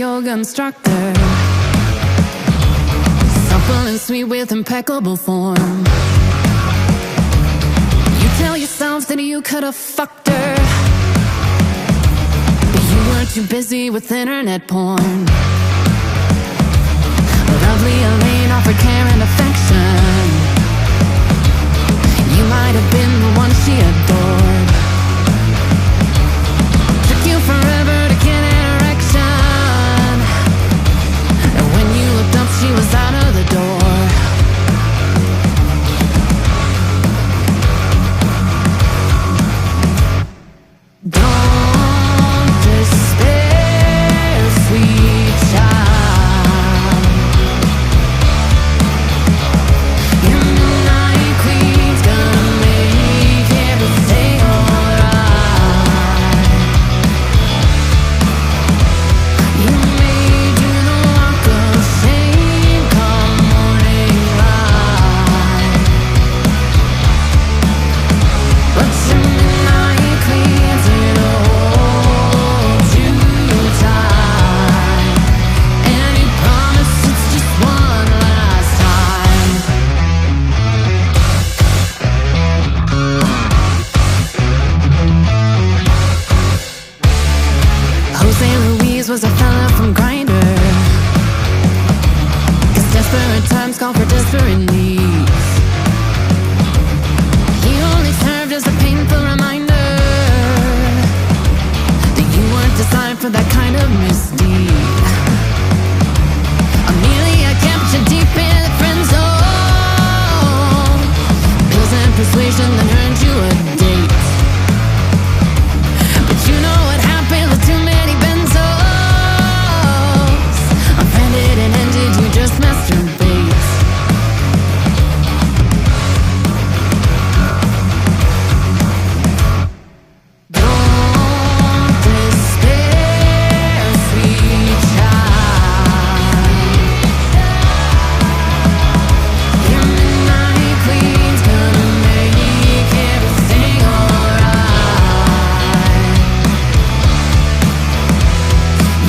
yoga instructor, supple and sweet with impeccable form. You tell yourself that you could have fucked her, but you were too busy with internet porn. Lovely Elaine offered care and affection. You might have been the one she adored. Took you forever to get an erection, and when you looked up she was out of the door. Don't despair, sweet child. Your midnight queen's gonna make everything alright. You may do the walk of shame come morning light, but your midnight queen's gonna hold you tight, and you promise it's just one last time. Jose Luis was a fella from Grindr, 'cause desperate times call for desperate needs. He only served as a painful reminder that you weren't designed for that kind of misdeed. Amelia kept you deep in the friend zone, pills and persuasion that earned you a date. But you know what happened with too many benzos. Offended and ended, you just masturbate. Don't despair, sweet child. Your midnight queen's gonna make everything alright.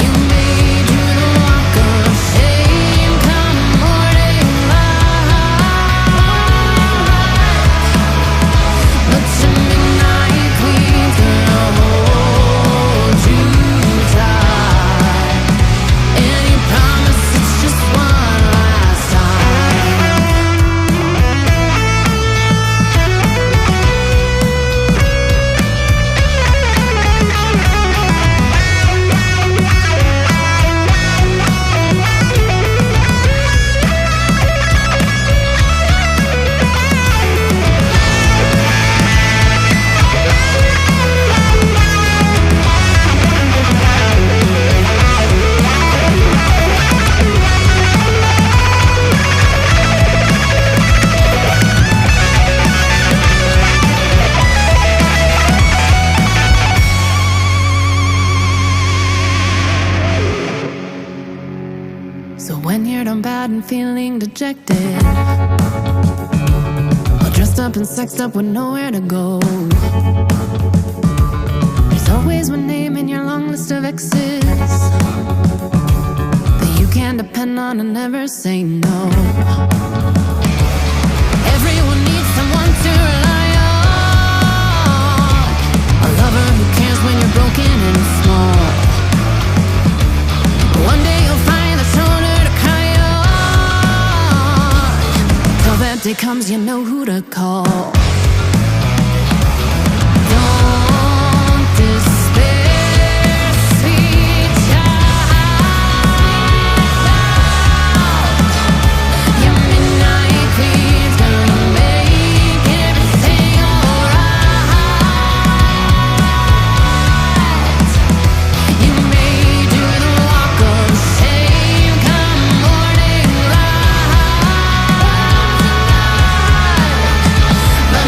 You may do the walk of shame come morning light, but your midnight queen's gonna hold you tight, and you promise it's just one last time. So when you're done bad and feeling dejected, all dressed up and sexed up with nowhere to go, there's always one name in your long list of exes that you can depend on and never say no. Everyone needs someone to rely on, a lover who cares when you're broken and small. One day you'll find the shoulder to cry on. Till that day comes, you know who to call. Don't despair, sweet child. Your midnight queen's gonna make everything alright. You may do the walk of shame come morning light, but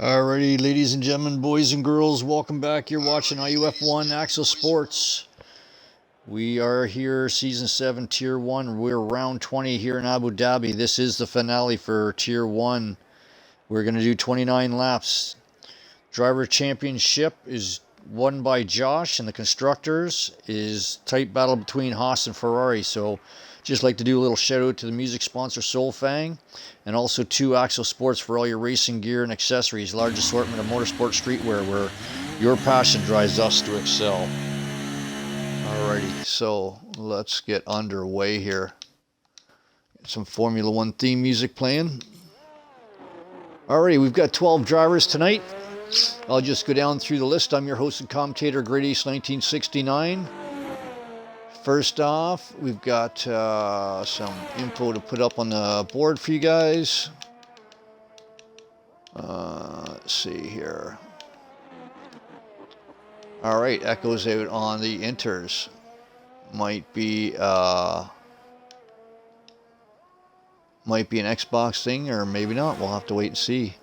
Alrighty, ladies and gentlemen, boys and girls, welcome back. You're watching IUF1 Axcel Sports. We are here, Season 7, Tier 1. We're round 20 here in Abu Dhabi. This is the finale for Tier 1. We're going to do 29 laps. Driver Championship is won by Josh, and the Constructors is tight battle between Haas and Ferrari. So just like to do a little shout out to the music sponsor Solfang, and also to Axcel Sports for all your racing gear and accessories. Large assortment of motorsport streetwear where your passion drives us to excel. Alrighty, so let's get underway here. Some Formula One theme music playing. Alrighty, we've got 12 drivers tonight. I'll just go down through the list. I'm your host and commentator, GREATACE1969. First off, we've got some info to put up on the board for you guys. Let's see here. All right, Echo's out on the Inters. Might be an Xbox thing, or maybe not. We'll have to wait and see.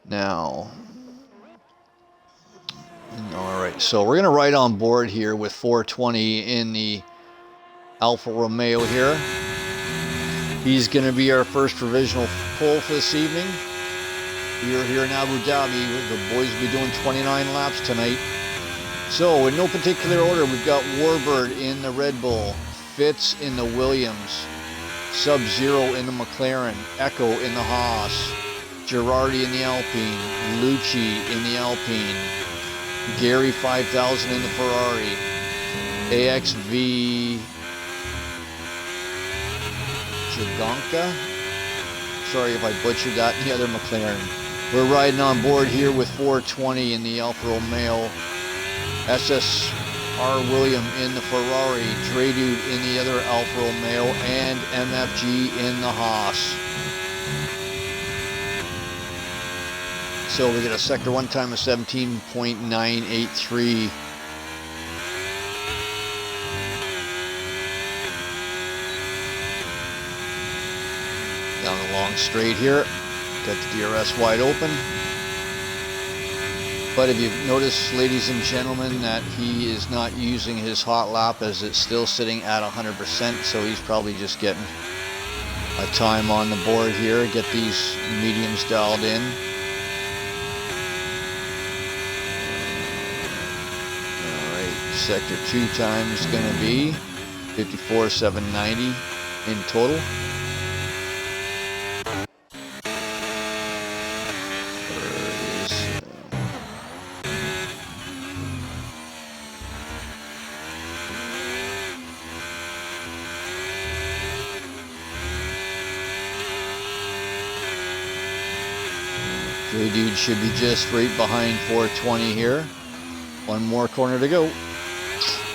Now, all right, so we're going to ride on board here with 420 in the Alfa Romeo here. He's going to be our first provisional pull for this evening. We are here in Abu Dhabi. The boys will be doing 29 laps tonight. So, in no particular order, we've got Warbird in the Red Bull, Fitz in the Williams, Sub-Zero in the McLaren, Echo in the Haas, Girardi in the Alpine, Lucci in the Alpine, Gary 5000 in the Ferrari, AXV Jagonka, sorry if I butchered that, the other McLaren. We're riding on board here with 420 in the Alfa Romeo, SSR William in the Ferrari, Dre Dude in the other Alfa Romeo, and MFG in the Haas. So we get a sector 1 time of 17.983. Down the long straight here. Got the DRS wide open. But if you've noticed, ladies and gentlemen, that he is not using his hot lap as it's still sitting at 100%. So he's probably just getting a time on the board here. Get these mediums dialed in. Sector 2 time is going to be 54,790 in total. Dre Dude should be just right behind 420 here. One more corner to go.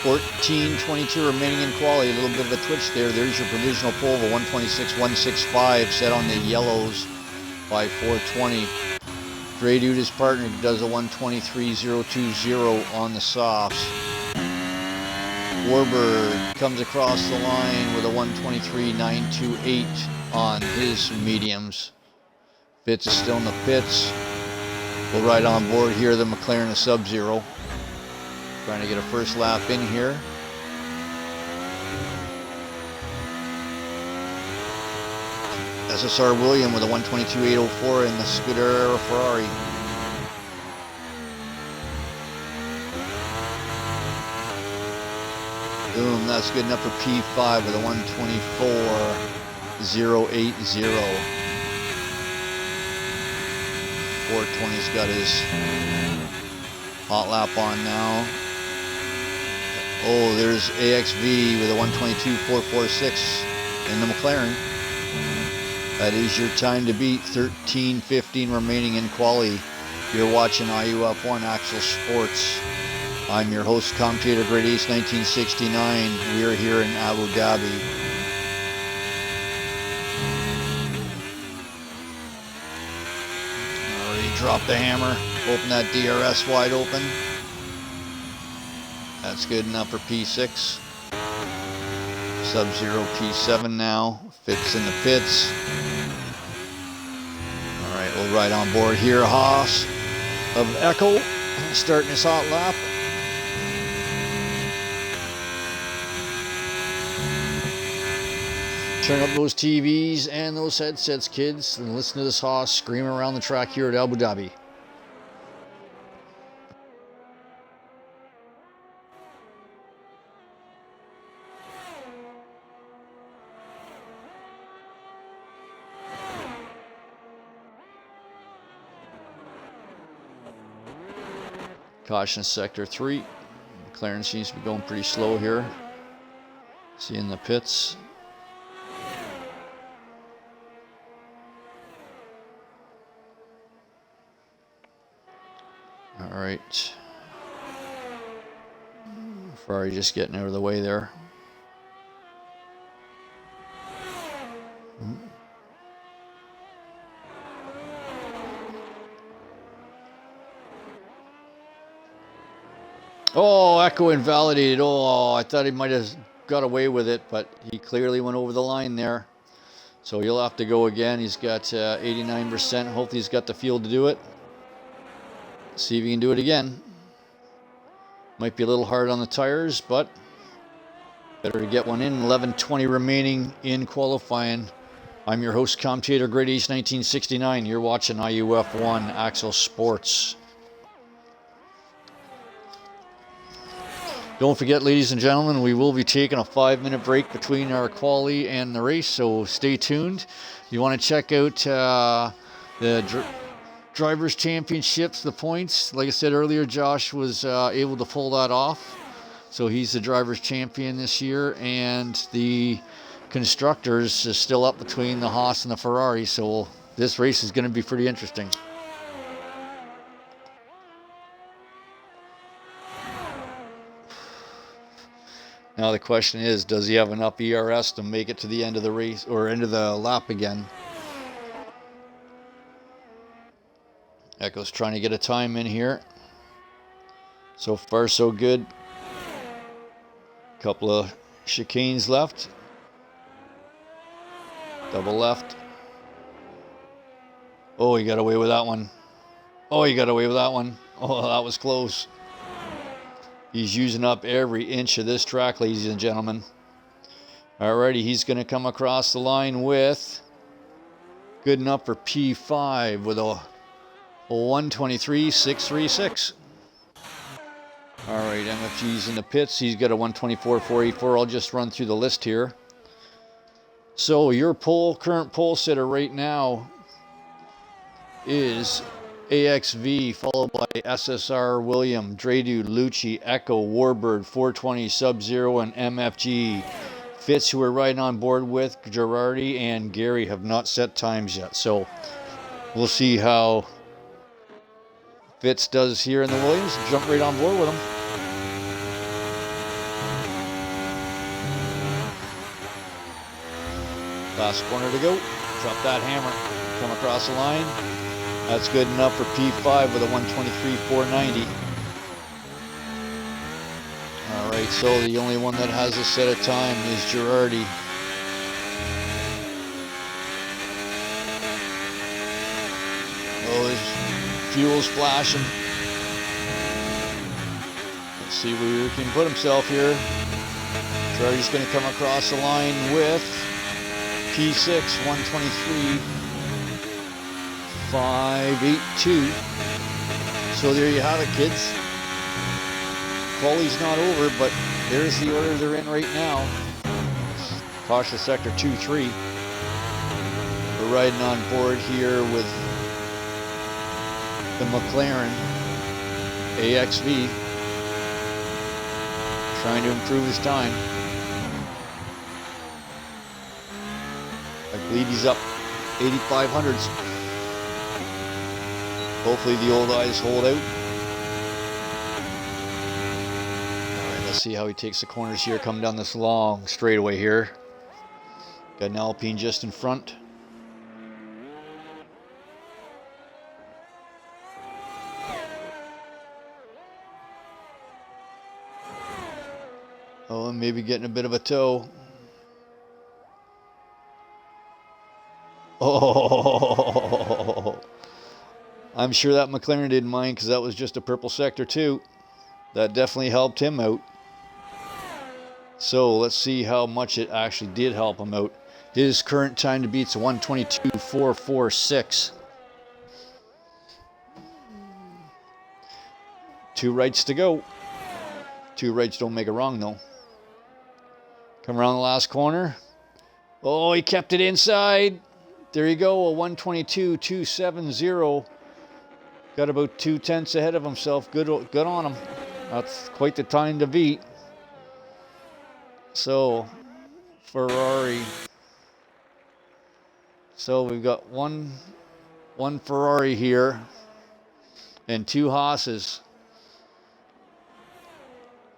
14:22 remaining in quali. A little bit of a twitch there. There's your provisional pole of a 126.165 set on the yellows by 420. Dre Dude, his partner, does a 123.020 on the softs. Warbird comes across the line with a 123.928 on his mediums. Fitz is still in the pits. We'll ride on board here the McLaren Sub-Zero. Trying to get a first lap in here. SSR William with a 122.804 in the Scuderia Ferrari. Boom, that's good enough for P5 with a 124.080. 420's got his hot lap on now. Oh, there's AXV with a 122.446 in the McLaren. That is your time to beat. 13:15 remaining in quali. You're watching IUF1 Axcel Sports. I'm your host, commentator, GREATACE1969. We are here in Abu Dhabi. Already dropped the hammer. Open that DRS wide open. That's good enough for P6. Sub-Zero P7 now. Fitz in the pits. Alright, we'll Right on board here, Haas of Echo, starting his hot lap. Turn up those TVs and those headsets, kids, and listen to this Haas screaming around the track here at Abu Dhabi. Caution sector 3. McLaren seems to be going pretty slow here. See in the pits. All right. Ferrari just getting out of the way there. Oh, Echo invalidated. Oh, I thought he might have got away with it, but he clearly went over the line there. So he'll have to go again. He's got 89%. Hopefully he's got the fuel to do it. See if he can do it again. Might be a little hard on the tires, but better to get one in. 11:20 remaining in qualifying. I'm your host, commentator, GREATACE1969. You're watching IUF1 Axcel Sports. Don't forget, ladies and gentlemen, we will be taking a 5-minute break between our quali and the race, so stay tuned. You want to check out the Drivers' Championships, the points. Like I said earlier, Josh was able to pull that off. So he's the Drivers' Champion this year, and the Constructors is still up between the Haas and the Ferrari, so this race is going to be pretty interesting. Now the question is, does he have enough ERS to make it to the end of the race or end of the lap again? Echo's trying to get a time in here. So far, so good. Couple of chicanes left. Double left. Oh, he got away with that one. Oh, he got away with that one. Oh, that was close. He's using up every inch of this track, ladies and gentlemen. Alrighty, he's going to come across the line with good enough for P5 with a 123.636. Alright, MFG's in the pits. He's got a 124.484. I'll just run through the list here. So your current pole sitter right now is AXV, followed by SSR, William, Dredu, Lucci, Echo, Warbird, 420, Sub-Zero, and MFG. Fitz, who we're riding on board with, Girardi, and Gary have not set times yet. So we'll see how Fitz does here in the Williams. Jump right on board with him. Last corner to go. Drop that hammer. Come across the line. That's good enough for P5 with a 123.490. Alright, so the only one that has a set of time is Girardi. Oh, his fuel's flashing. Let's see where he can put himself here. Girardi's going to come across the line with P6, 123.582. So there you have it, kids. Quali's not over, but there's the order they're in right now. Caution sector 2-3. We're riding on board here with the McLaren AXV, trying to improve his time. I believe he's up 8,500s. Hopefully the old eyes hold out. Alright, let's see how he takes the corners here, coming down this long straightaway here. Got an Alpine just in front. Oh, and maybe getting a bit of a tow. Oh, I'm sure that McLaren didn't mind because that was just a purple sector too. That definitely helped him out. So let's see how much it actually did help him out. His current time to beat's 1:22.446. 2 rights to go. 2 rights don't make a wrong though. Come around the last corner. Oh, he kept it inside. There you go, a 1:22.270. Got about 2/10 ahead of himself. Good on him. That's quite the time to beat. So, Ferrari. So we've got one Ferrari here and 2 Haas's.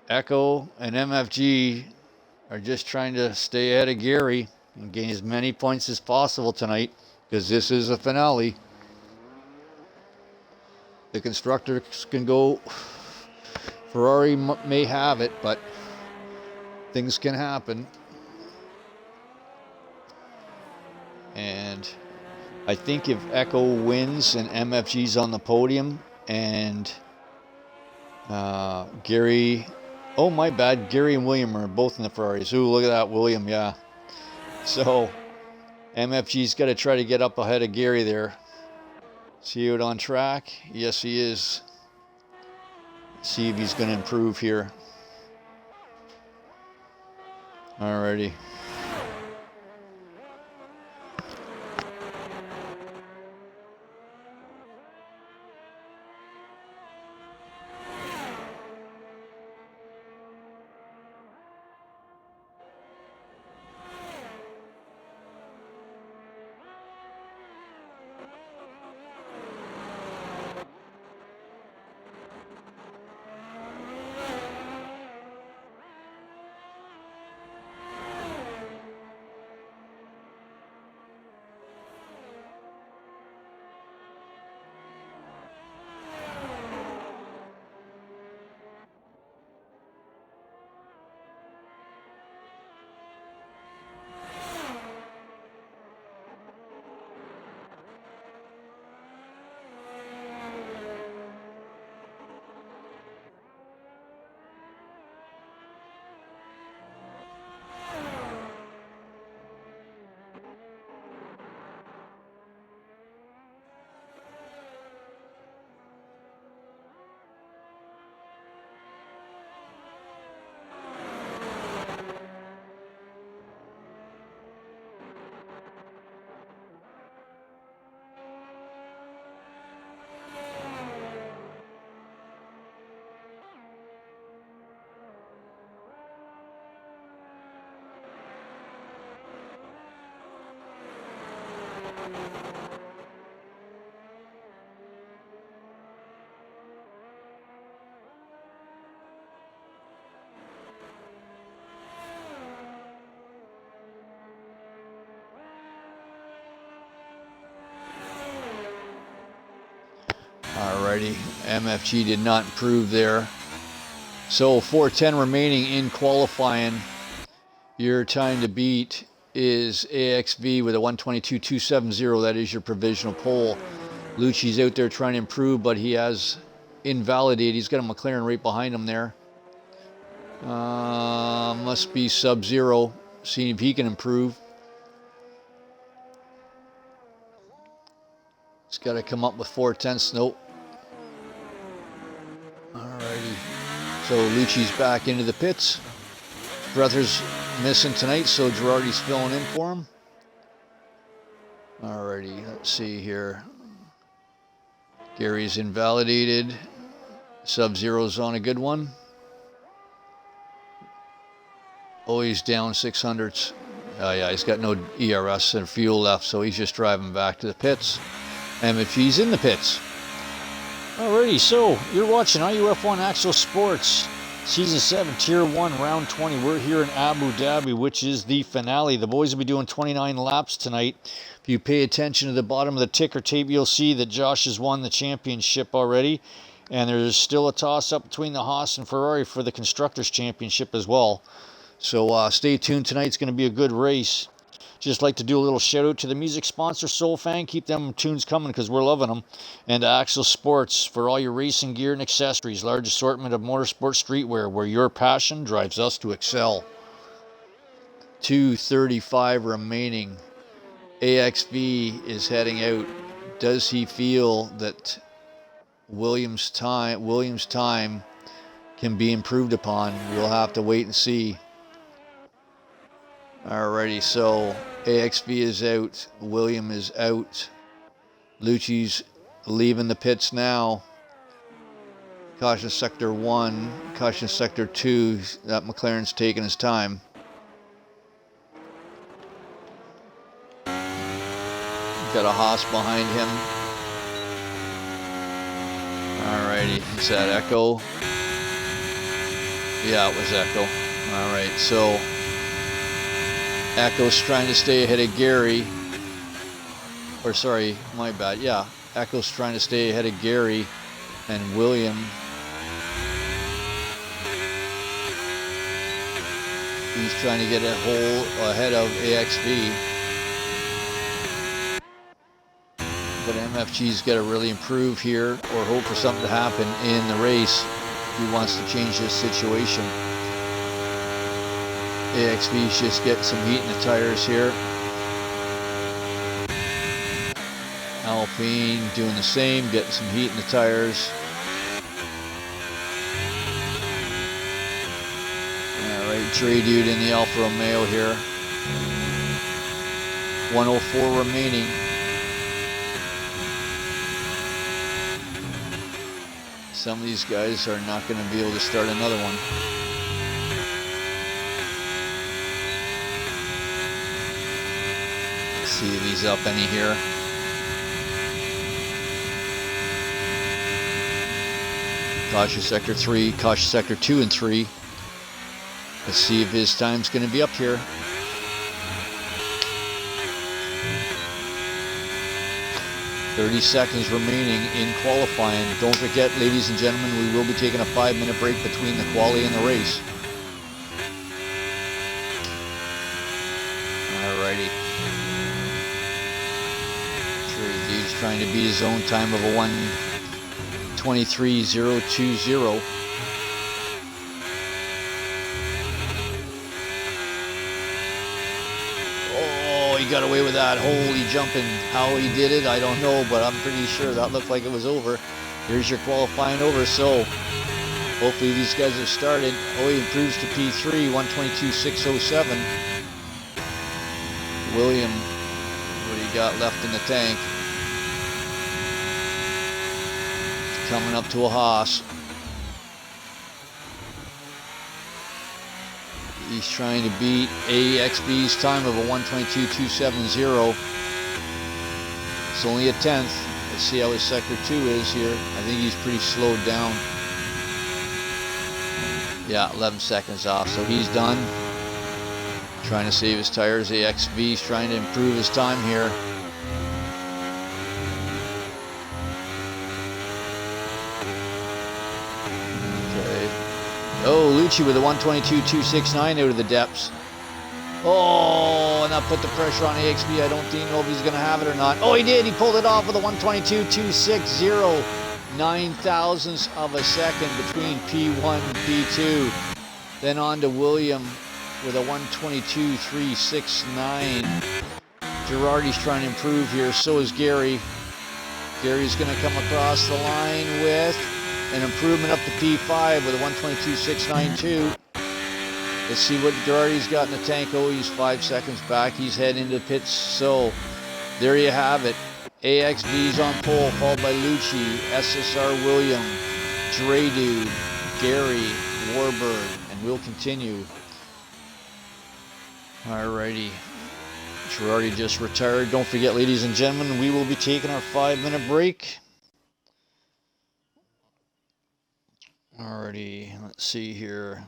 Echo and MFG are just trying to stay ahead of Gary and gain as many points as possible tonight because this is a finale. The constructors can go. Ferrari may have it, but things can happen. And I think if Echo wins and MFG's on the podium and Gary, oh my bad, Gary and William are both in the Ferraris. Ooh, look at that, William, yeah. So MFG's got to try to get up ahead of Gary there. See it on track? Yes, he is. See if he's going to improve here. Alrighty. Alrighty, MFG did not improve there. So 4:10 remaining in qualifying. Your time to beat is AXV with a 1:22.270. That is your provisional pole. Lucci's out there trying to improve, but he has invalidated. He's got a McLaren right behind him there. Must be Sub-Zero. Seeing if he can improve. He's got to come up with 4/10. Nope. Alrighty. So Lucci's back into the pits. Brother's missing tonight, so Girardi's filling in for him. Alrighty, let's see here. Gary's invalidated. Sub-Zero's on a good one. Oh, he's down 600s. Oh yeah, he's got no ERS and fuel left, so he's just driving back to the pits. MFG's in the pits. Alrighty, so you're watching IUF1 Axcel Sports, Season 7, Tier 1, Round 20. We're here in Abu Dhabi, which is the finale. The boys will be doing 29 laps tonight. If you pay attention to the bottom of the ticker tape, you'll see that Josh has won the championship already. And there's still a toss-up between the Haas and Ferrari for the Constructors' Championship as well. So stay tuned. Tonight's going to be a good race. Just like to do a little shout out to the music sponsor, Soul Fang. Keep them tunes coming because we're loving them. And Axcel Sports for all your racing gear and accessories. Large assortment of motorsport streetwear where your passion drives us to excel. 2:35 remaining. AXV is heading out. Does he feel that Williams' time can be improved upon? We'll have to wait and see. Alrighty, so AXV is out. William is out. Lucci's leaving the pits now. Caution sector 1, caution sector 2. That McLaren's taking his time. Got a Haas behind him. Alrighty, is that Echo? Yeah, it was Echo. Alright, so Echo's trying to stay ahead of Gary. Or sorry, my bad. Yeah, Echo's trying to stay ahead of Gary and William. He's trying to get a hole ahead of AXV. But MFG's got to really improve here or hope for something to happen in the race if he wants to change this situation. AXV's just getting some heat in the tires here. Alpine doing the same, getting some heat in the tires. Alright, Dre Dude in the Alfa Romeo here. 104 remaining. Some of these guys are not going to be able to start another one. Let's see if he's up any here. Caution sector 3, caution sector 2 and 3. Let's see if his time's going to be up here. .30 seconds remaining in qualifying. Don't forget, ladies and gentlemen, we will be taking a 5-minute break between the quali and the race. Alrighty. He's trying to beat his own time of a 1:23.020. He got away with that. Holy jumping. How he did it, I don't know, but I'm pretty sure that looked like it was over. Here's your qualifying over, so hopefully these guys have started. Oh, he improves to P3, 1:22.607. William, what do you got left in the tank? Coming up to a Haas. He's trying to beat AXB's time of a 1:22.270. It's only a 10th. Let's see how his sector 2 is here. I think he's pretty slowed down. Yeah, 11 seconds off, so he's done. Trying to save his tires. AXB's trying to improve his time here. Oh, Lucci with a 1:22.269 out of the depths. Oh, and that put the pressure on AXB. I don't know if he's going to have it or not. Oh, he did. He pulled it off with a 1:22.260. 9 thousandths of a second between P1 and P2. Then on to William with a 1:22.369. Girardi's trying to improve here. So is Gary. Gary's going to come across the line with an improvement up to P5 with a 1:22.692. Let's see what Girardi's got in the tank. Oh, he's 5 seconds back. He's heading into the pits. So there you have it. AXV's on pole, followed by Lucci, SSR William, Dre Dude, Gary, Warburg, and we'll continue. Alrighty. Girardi just retired. Don't forget, ladies and gentlemen, we will be taking our 5-minute break. Alrighty, let's see here.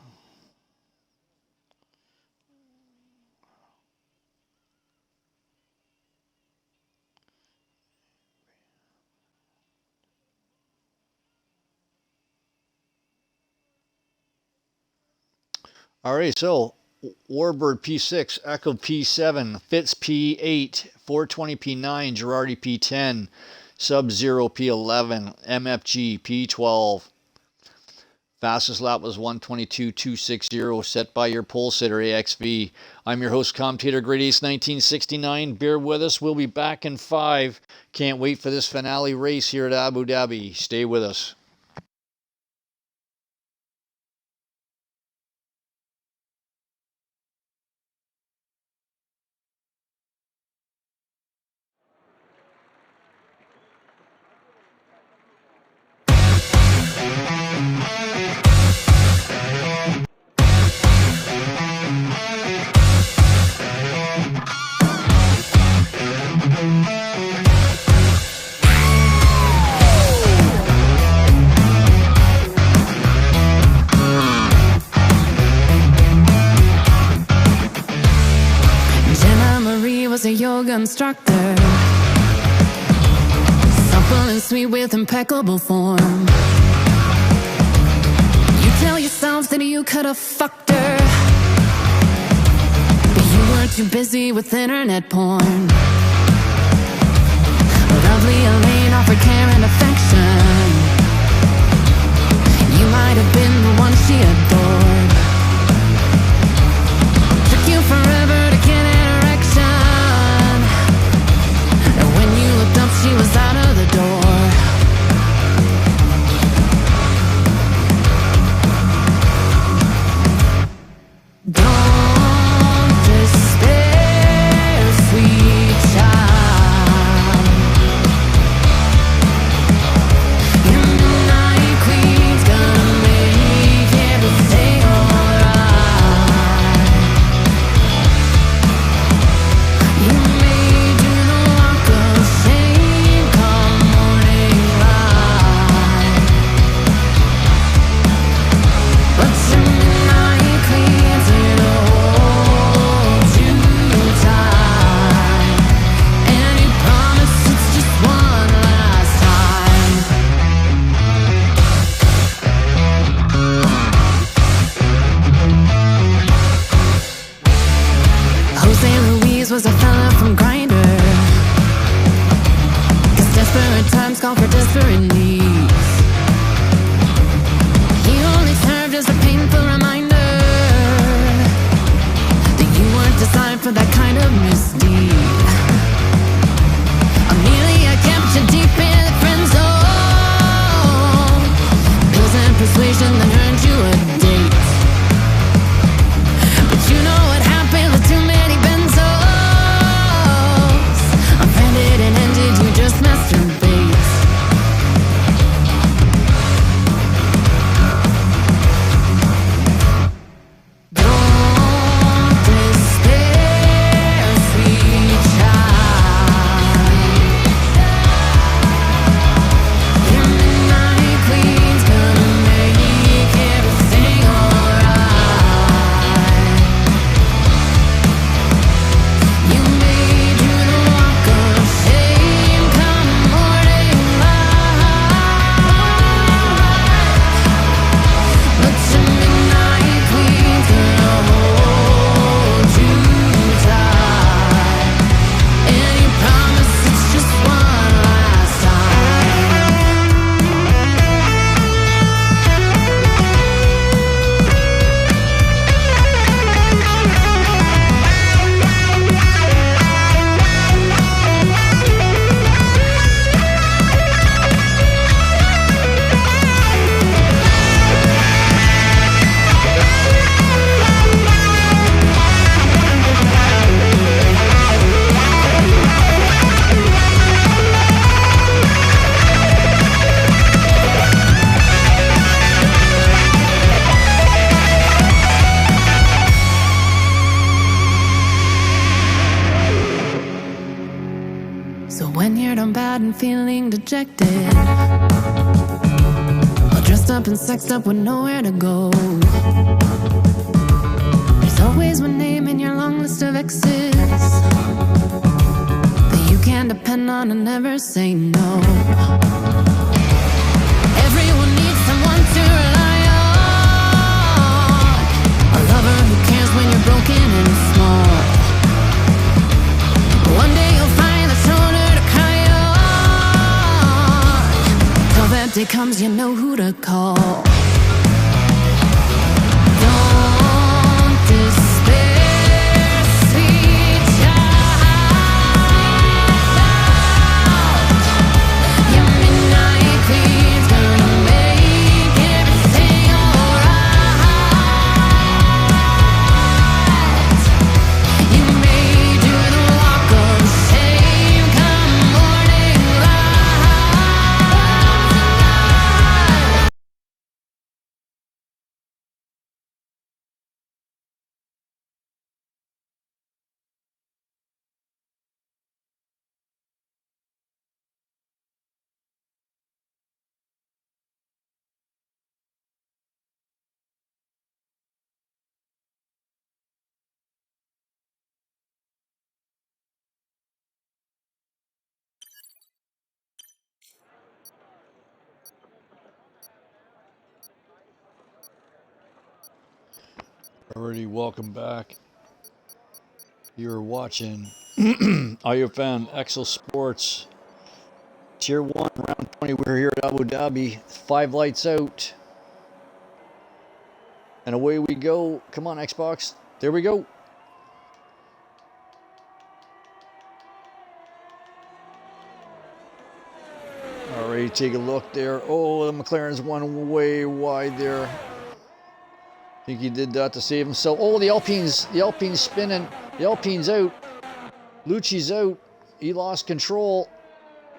Alright, so Warbird P6, Echo P7, Fitz P8, 420 P9, Girardi P10, Sub-Zero P11, MFG P12. Fastest lap was 122.260, set by your pole sitter AXV. I'm your host, commentator GREATACE1969. Bear with us. We'll be back in 5. Can't wait for this finale race here at Abu Dhabi. Stay with us. A yoga instructor, supple and sweet with impeccable form. You tell yourself that you could have fucked her, but you were too busy with internet porn. Lovely Elaine offered care and affection. You might have been the one she adored. Took you forever to get an erection. She was out of the door. Don't despair, sweet child. Your midnight queen's gonna make everything alright. You may do the walk of shame. Was a fella from Grindr, 'cause desperate times call for desperate needs. He only served as a painful reminder that you weren't designed for that kind of misdeed. Amelia kept you deep in the friend zone. Pills and persuasion that earned you a date. But you know what happened with too many benzos. And ended, you just masturbate. Don't despair, sweet child. Your midnight queen's gonna make everything alright. You made you the walk of shame come morning light. But your midnight queen's gonna hold you tight, and you promise it's just one last So when you're done bad and feeling dejected, all dressed up and sexed up with nowhere to go, there's always one name in your long list of exes that you can depend on and never say no. Everyone needs someone to rely on, a lover who cares when you're broken. comes, you know who to call. Don't despair, sweet child. Your midnight queen's gonna make everything alright. You may do the walk of shame come morning light. Alrighty, welcome back. You're watching IUF1 Axcel Sports Tier 1 round 20. We're here at Abu Dhabi. 5 lights out. And away we go. Come on, Xbox. There we go. Alright, take a look there. Oh, the McLaren's one way wide there. I think he did that to save himself. Oh, the Alpine's spinning. The Alpine's out. Lucci's out. He lost control.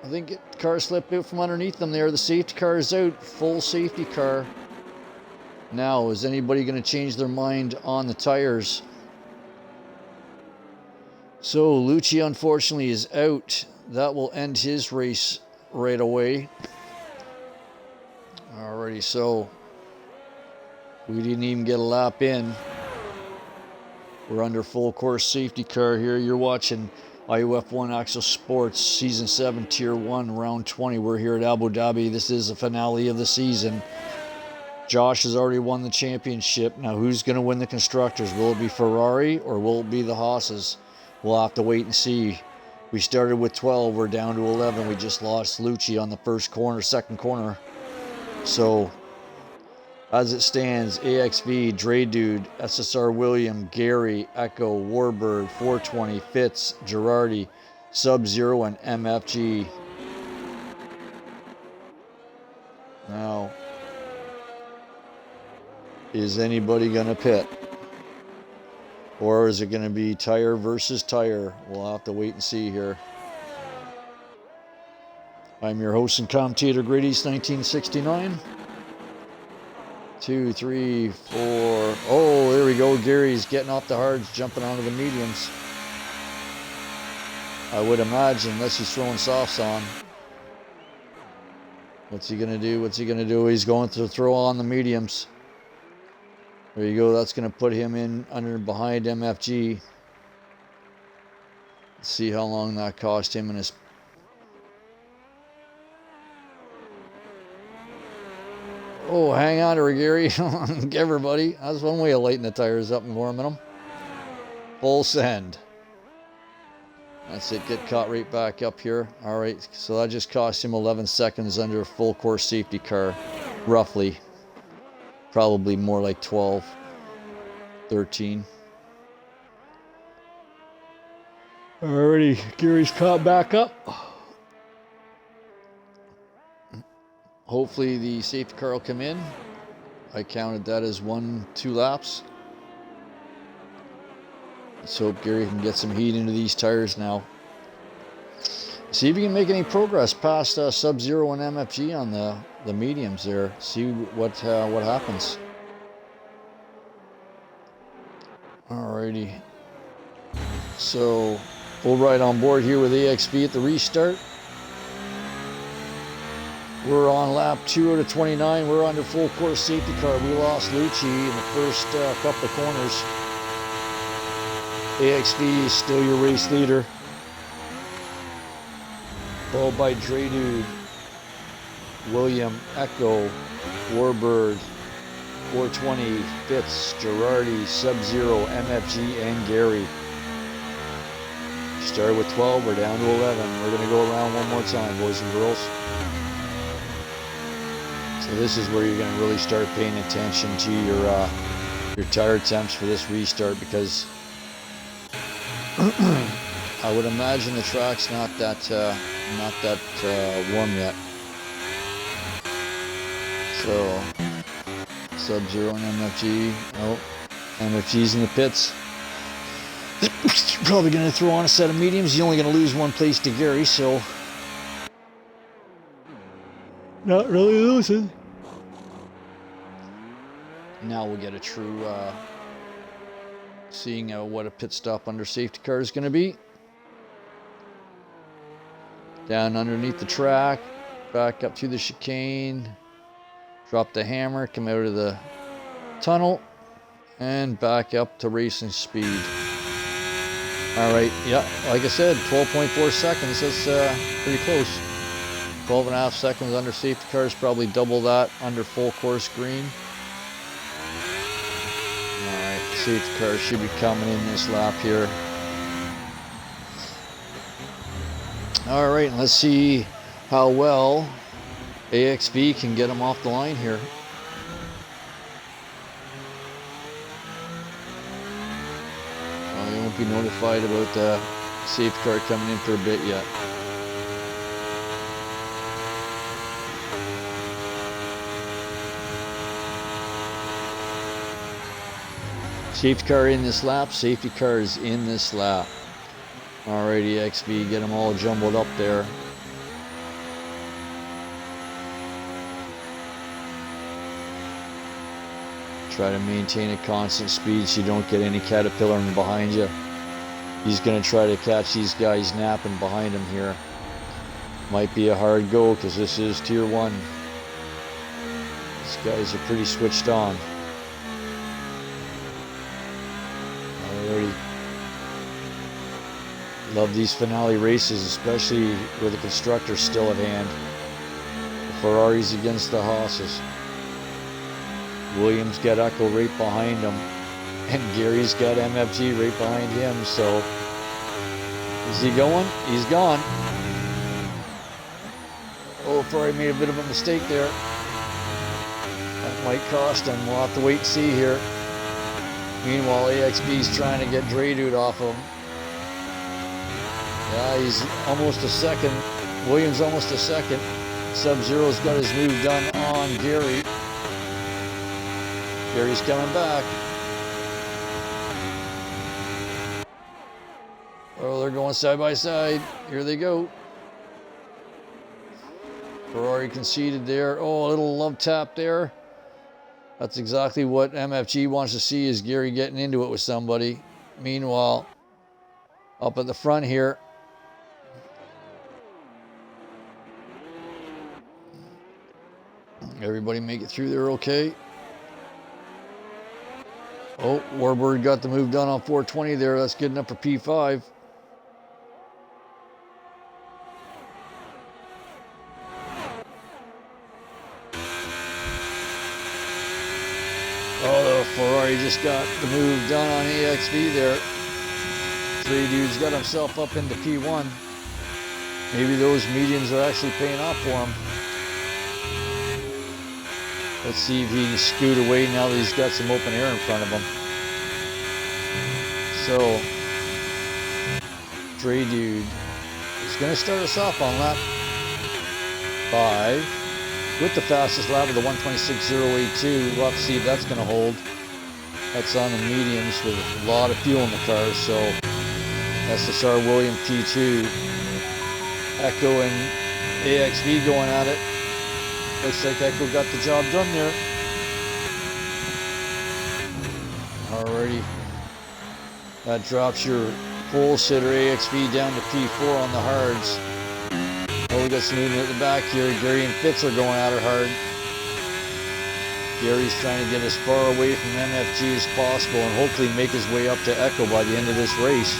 I think the car slipped out from underneath them there. The safety car is out. Full safety car. Now, is anybody going to change their mind on the tires? So, Lucci unfortunately is out. That will end his race right away. Alrighty, so we didn't even get a lap in. We're under full course safety car here. You're watching IUF1 Axcel Sports Season 7 Tier 1 Round 20. We're here at Abu Dhabi. This is the finale of the season. Josh has already won the championship. Now who's going to win the Constructors? Will it be Ferrari or will it be the Haas's? We'll have to wait and see. We started with 12. We're down to 11. We just lost Lucci on the second corner. So as it stands, AXV, Dre Dude, SSR William, Gary, Echo, Warbird, 420, Fitz, Girardi, Sub-Zero, and MFG. Now, is anybody going to pit? Or is it going to be tire versus tire? We'll have to wait and see here. I'm your host and commentator, GREATACE1969. 2, 3, 4. Oh, there we go. Gary's getting off the hards, jumping onto the mediums. I would imagine, unless he's throwing softs on. What's he going to do? What's he going to do? He's going to throw on the mediums. There you go. That's going to put him in behind MFG. Let's see how long that cost him in his. Oh, hang on to her, Gary. Everybody. That's one way of lighting the tires up and warming them. Full send. That's it. Get caught right back up here. All right. So that just cost him 11 seconds under a full course safety car. Roughly. Probably more like 12. 13. Alrighty. Gary's caught back up. Hopefully the safety car will come in. I counted that as 1-2 laps. Let's hope Gary can get some heat into these tires now. See if you can make any progress past Sub-Zero and MFG on the mediums there. See what happens. Alrighty. So we'll ride on board here with AXB at the restart. We're on lap 2 out of 29. We're under full course safety car. We lost Lucci in the first couple of corners. AXV is still your race leader. Followed by Dre Dude, William, Echo, Warbird, 420, Fitz, Girardi, Sub-Zero, MFG, and Gary. Started with 12. We're down to 11. We're going to go around one more time, boys and girls. So this is where you're going to really start paying attention to your tire temps for this restart, because I would imagine the track's not that warm yet. So Sub-Zero and MFG. Oh, MFG's in the pits. Probably going to throw on a set of mediums. He's only going to lose one place to Gary, so not really losing. Now we'll get a true seeing what a pit stop under safety car is going to be. Down underneath the track, back up through the chicane, drop the hammer, come out of the tunnel, and back up to racing speed. All right, yeah, like I said, 12.4 seconds, that's pretty close. 12.5 seconds under safety cars, probably double that under full course green. All right, safety cars should be coming in this lap here. All right, let's see how well AXB can get them off the line here. They won't be notified about the safety car coming in for a bit yet. Safety car in this lap, safety car is in this lap. Alrighty, XB, get them all jumbled up there. Try to maintain a constant speed so you don't get any caterpillaring behind you. He's going to try to catch these guys napping behind him here. Might be a hard go because this is Tier 1. These guys are pretty switched on. Alrighty. Love these finale races, especially with the constructors still at hand. The Ferraris against the Haas's. Williams got Echo right behind him, and Gary's got MFG right behind him, so is he going? He's gone. Oh, Ferrari made a bit of a mistake there. That might cost him. We'll have to wait and see here. Meanwhile, AXB's trying to get Dredude off him. Yeah, he's almost a second. Williams almost a second. Sub-Zero's got his move done on Gary. Gary's coming back. Oh, they're going side by side. Here they go. Ferrari conceded there. Oh, a little love tap there. That's exactly what MFG wants to see, is Gary getting into it with somebody. Meanwhile, up at the front here, everybody make it through there okay. Oh, Warbird got the move done on 420 there. That's good enough for P5. Oh, Ferrari just got the move done on AXB there. Dredude's got himself up into P1. Maybe those mediums are actually paying off for him. Let's see if he can scoot away now that he's got some open air in front of him. So, Dredude is going to start us off on lap 5 with the fastest lap of the 1:26.082. We'll have to see if that's going to hold. That's on the mediums with a lot of fuel in the car. So, SSR William P2, Echo and AXB going at it. Looks like Echo got the job done there. Alrighty. That drops your pole sitter AXB down to P4 on the hards. Oh, we got some movement at the back here. Gary and Fitz are going at her hard. Gary's trying to get as far away from MFG as possible and hopefully make his way up to Echo by the end of this race.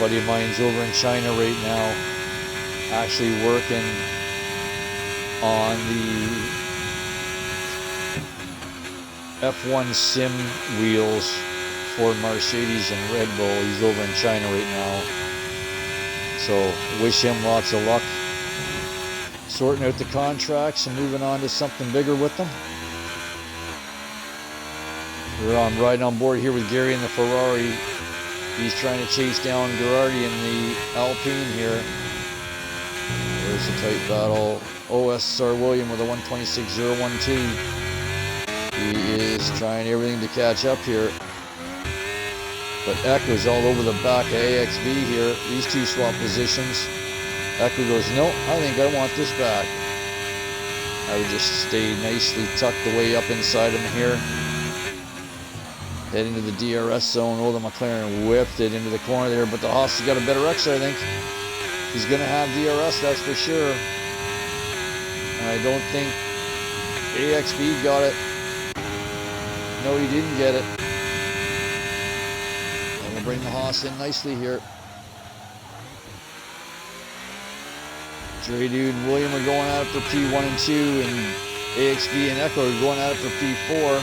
Buddy of mine's over in China right now, actually working on F1 sim wheels for Mercedes and Red Bull. He's over in China right now. So wish him lots of luck sorting out the contracts and moving on to something bigger with them. I'm riding on board here with Gary in the Ferrari. He's trying to chase down Girardi in the Alpine here. There's a tight battle. OSR William with a 126.012. He is trying everything to catch up here. But Echo's all over the back of AXB here. These two swap positions. Echo goes, no, I think I want this back. I would just stay nicely tucked away up inside him here. Head into the DRS zone. Oh, the McLaren whipped it into the corner there, but the Haas has got a better X, I think. He's going to have DRS, that's for sure. And I don't think AXB got it. No, he didn't get it. And we'll bring the Haas in nicely here. Dre Dude and William are going at it for P1 and 2, and AXB and Echo are going at it for P4,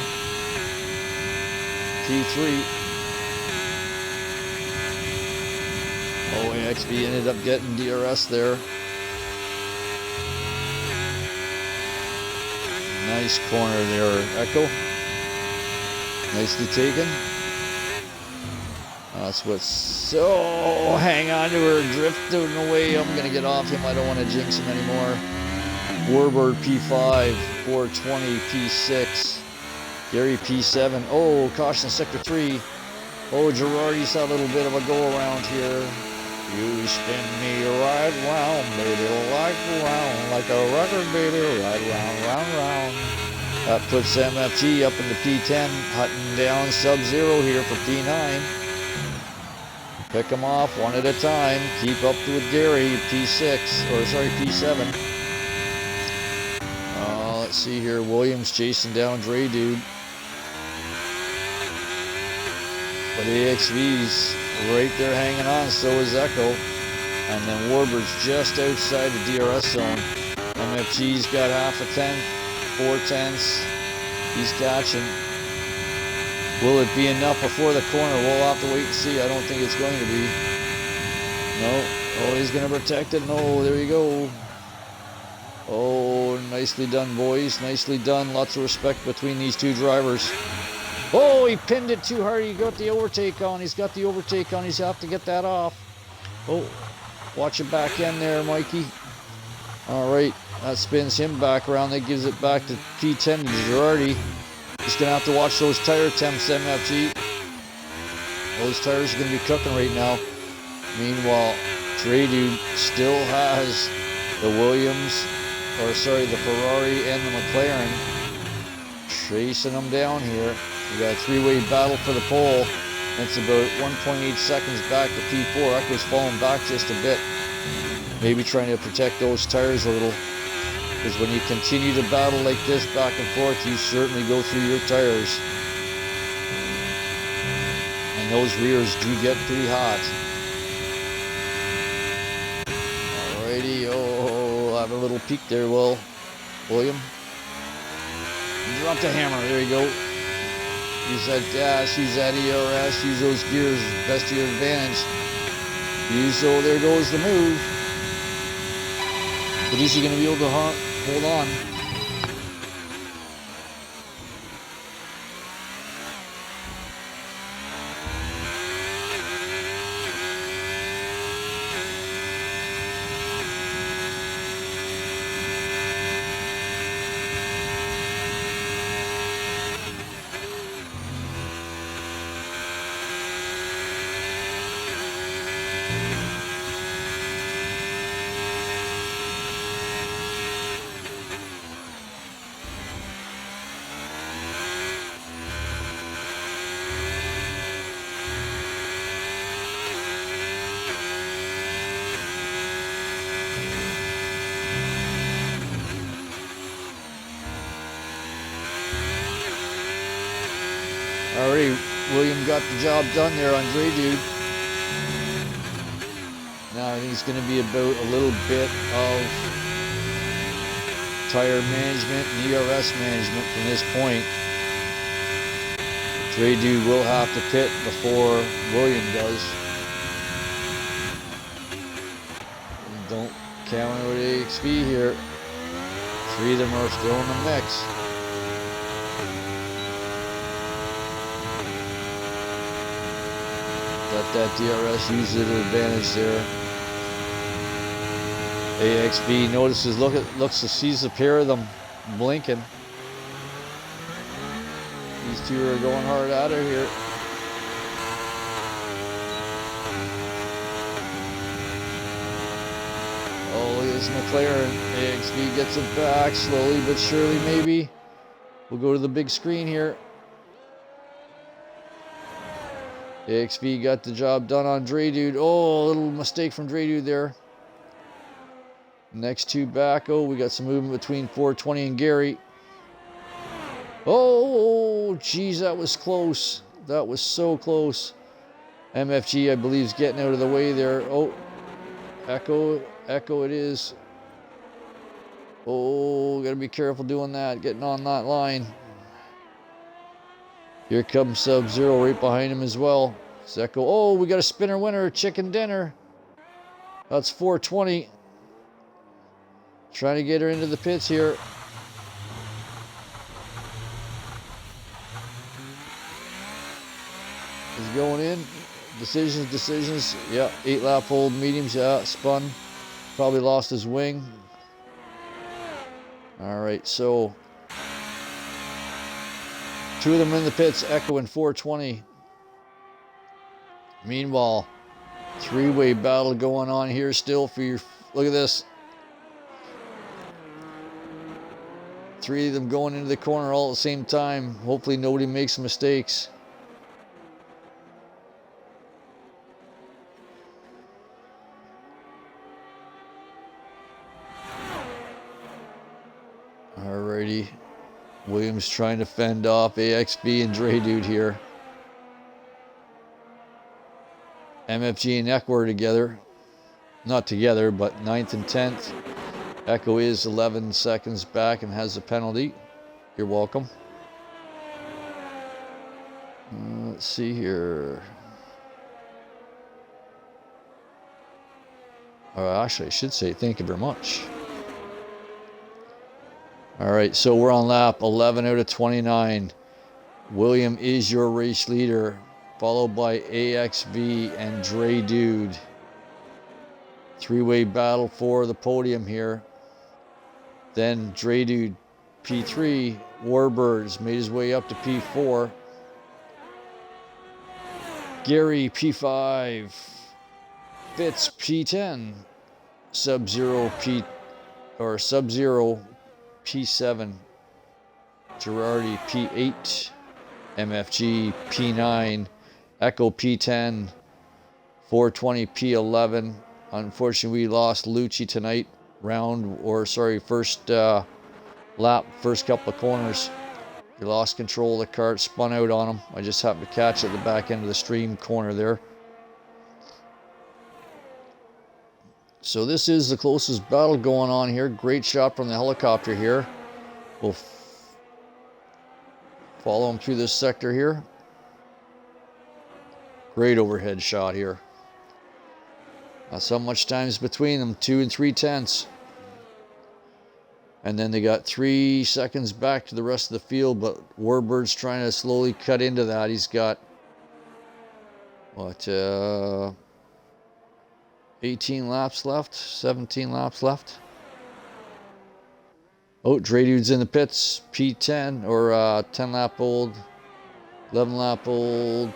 P3. Oh, AXB ended up getting DRS there. Nice corner there, Echo. Nicely taken. That's what's so hang on to her, drifting away. I'm gonna get off him. I don't want to jinx him anymore. Warbird P5, 420 P6, Gary P7. Oh, caution sector 3. Oh, Girardi's had a little bit of a go around here. You spin me right round, baby, like a record, baby, right round, round, round. That puts MFG up in the P10, hunting down Sub-Zero here for P9. Pick them off one at a time. Keep up with Gary, P6, or sorry, P7. Let's see here. Williams chasing down Dre Dude. But AXV's right there hanging on, so is Echo. And then Warbird's just outside the DRS zone. MFG's got half a tenth, 4/10. He's catching. Will it be enough before the corner? We'll have to wait and see. I don't think it's going to be. No. Oh, he's going to protect it. No, there you go. Oh, nicely done, boys. Nicely done. Lots of respect between these two drivers. Oh, he pinned it too hard. He got the overtake on. He's got the overtake on. He's have to get that off. Oh, watch it back in there, Mikey. All right. That spins him back around. That gives it back to P10 to Girardi. He's going to have to watch those tire temps, MFG. Those tires are going to be cooking right now. Meanwhile, Dre Dude still has the Williams, or sorry, the Ferrari and the McLaren chasing them down here. We got a three-way battle for the pole. It's about 1.8 seconds back to P4. Echo's falling back just a bit. Maybe trying to protect those tires a little. Because when you continue to battle like this back and forth, you certainly go through your tires. And those rears do get pretty hot. Alrighty, oh, I have a little peek there, William. Drop the hammer, there you go. Use that dash, use that ERS, use those gears, best to your advantage. So there goes the move. But is he going to be able to hold on? Alright, William got the job done there on Dre Dude. Now I think it's going to be about a little bit of tire management and ERS management from this point. Dre Dude will have to pit before William does. Don't count out AXB here. 3 of them are still in the mix. Let that DRS use its advantage there. AXB notices, looks to sees a pair of them blinking. These two are going hard out of here. Oh, look at this McLaren. AXB gets it back slowly but surely, maybe. We'll go to the big screen here. AXB got the job done on Dre Dude. Oh, a little mistake from Dre Dude there. Next two back. Oh, we got some movement between 420 and Gary. Oh, geez, that was close. That was so close. MFG, I believe, is getting out of the way there. Oh, Echo it is. Oh, gotta be careful doing that, getting on that line. Here comes Sub-Zero right behind him as well. It's Echo. Oh, we got a spinner winner, chicken dinner. That's 420. Trying to get her into the pits here. He's going in. Decisions. Yeah, 8 lap hold mediums. Yeah, spun. Probably lost his wing. All right, so 2 of them in the pits, Echo and 420. Meanwhile, 3-way battle going on here still for your. Look at this. 3 of them going into the corner all at the same time. Hopefully nobody makes mistakes. Alrighty. Williams trying to fend off AXB and Dre Dude here. MFG and Echo are together. Not together, but 9th and 10th. Echo is 11 seconds back and has a penalty. You're welcome. Let's see here. Actually, I should say thank you very much. All right, so we're on lap 11 out of 29. William is your race leader, followed by AXB and Dre Dude. 3-way battle for the podium here. Then Dre Dude P3. Warbirds made his way up to P4. Gary P5. Fitz P10. Sub-Zero P7. Girardi P8. MFG P9. Echo P10. 420 P11. Unfortunately, we lost Lucci tonight. First lap, first couple of corners. He lost control of the kart, spun out on him. I just happened to catch at the back end of the stream corner there. So this is the closest battle going on here. Great shot from the helicopter here. We'll follow him through this sector here. Great overhead shot here. Not so much times between them, 2 and 3/10. And then they got 3 seconds back to the rest of the field, but Warbird's trying to slowly cut into that. He's got, 18 laps left, 17 laps left. Oh, Dre Dude's in the pits, P10, or 10 lap old, 11 lap old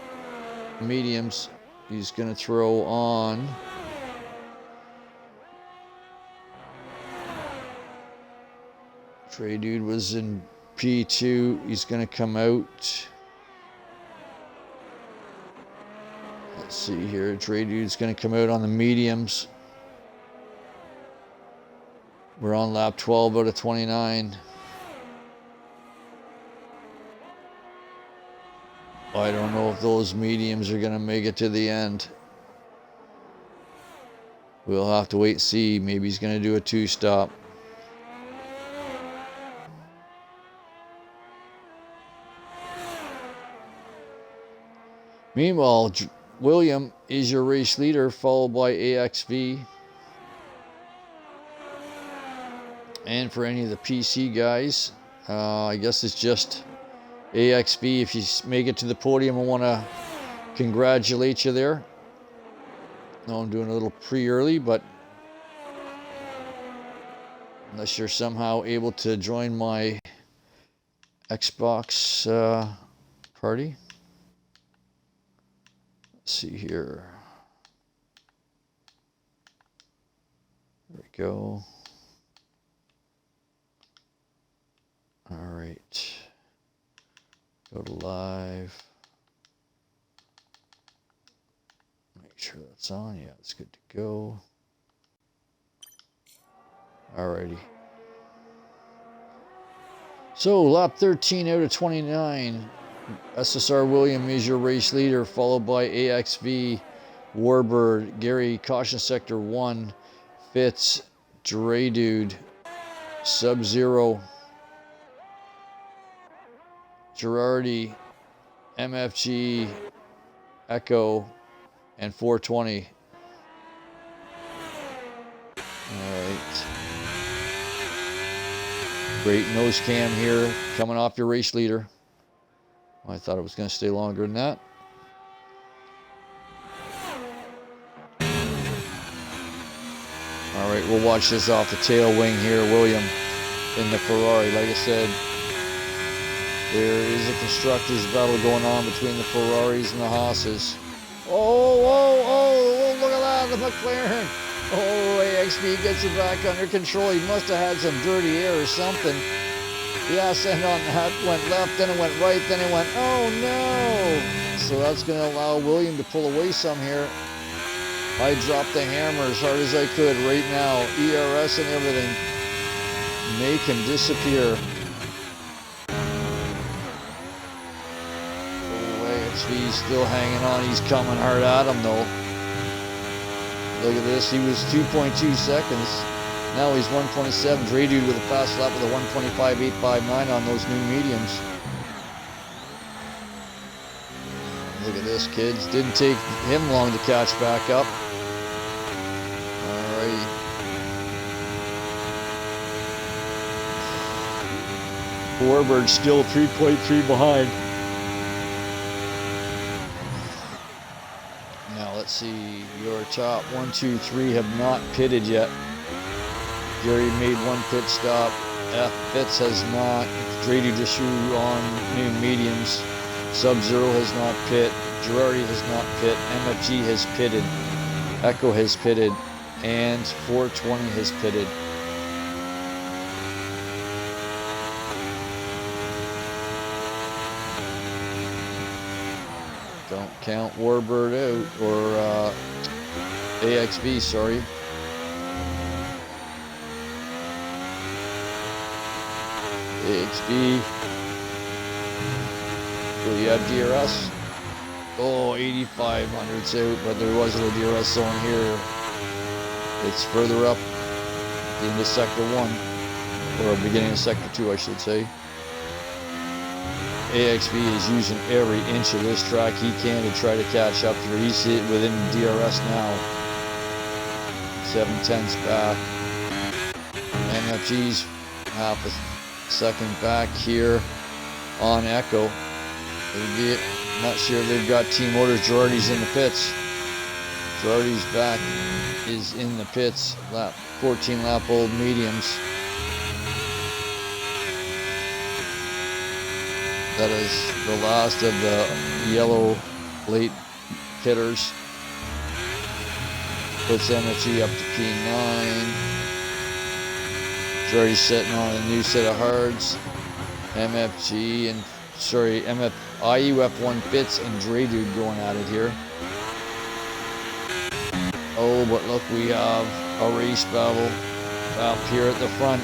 mediums. He's going to throw on. Dre Dude was in P2. He's going to come out. Let's see here. Dre Dude's going to come out on the mediums. We're on lap 12 out of 29. I don't know if those mediums are going to make it to the end. We'll have to wait and see. Maybe he's going to do a 2-stop. Meanwhile, William is your race leader, followed by AXV. And for any of the PC guys, I guess it's just AXV. If you make it to the podium, I want to congratulate you there. No, I'm doing a little pre-early, but unless you're somehow able to join my Xbox party. Let's see here. There we go. All right. Go to live. Make sure that's on. Yeah, it's good to go. Alrighty. So, lap 13 out of 29. SSR William is your race leader, followed by AXV, Warbird, Gary, Caution Sector 1, Fitz, Dre Dude, Sub-Zero, Girardi, MFG, Echo, and 420. Alright. Great nose cam here, coming off your race leader. I thought it was going to stay longer than that. All right, we'll watch this off the tail wing here. William in the Ferrari. Like I said, there is a constructors battle going on between the Ferraris and the Haas's. Oh, look at that, the McLaren. Oh, AXB gets it back under control. He must have had some dirty air or something. The ascent on that went left, then it went right, then it went, oh no! So that's going to allow William to pull away some here. I dropped the hammer as hard as I could right now. ERS and everything. Make him disappear. Oh, AXB's still hanging on. He's coming hard at him though. Look at this. He was 2.2 seconds. Now he's 127. Dre Dude with a fast lap with a 125.859 on those new mediums. Look at this, kids. Didn't take him long to catch back up. Alrighty. Warbird still 3.3 behind. Now let's see. Your top 1, 2, 3 have not pitted yet. Gary made one pit stop. Fitz has not. Dre Dude just threw on new mediums. Sub-Zero has not pit. Girardi has not pit. MFG has pitted. Echo has pitted. And 420 has pitted. Don't count Warbird out. Or AXB, sorry. AXB. Will you have DRS? Oh, 8,500's out, but there wasn't a DRS zone here. It's further up into Sector 1, or beginning of Sector 2, I should say. AXB is using every inch of this track he can to try to catch up here. He's within DRS now. 7/10ths back. MFG's half a second back here on Echo. Not sure they've got team orders. Girardi's in the pits. Girardi's back is in the pits. 14 lap old mediums. That is the last of the yellow late hitters. Puts MFG up to P9. Girardi's sitting on a new set of hards. MFG and IUF1 Fitz and Dre Dude going at it here. Oh, but look, we have a race battle up here at the front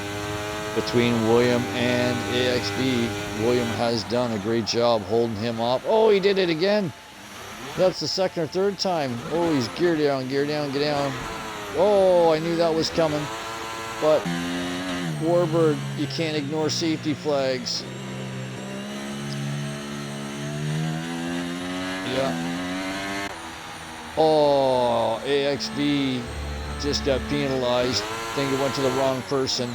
between William and AXB. William has done a great job holding him off. Oh, he did it again. That's the second or third time. Oh, he's gear down, get down. Oh, I knew that was coming. But Warbird, you can't ignore safety flags. Yeah. Oh, AXB just got penalized. I think it went to the wrong person.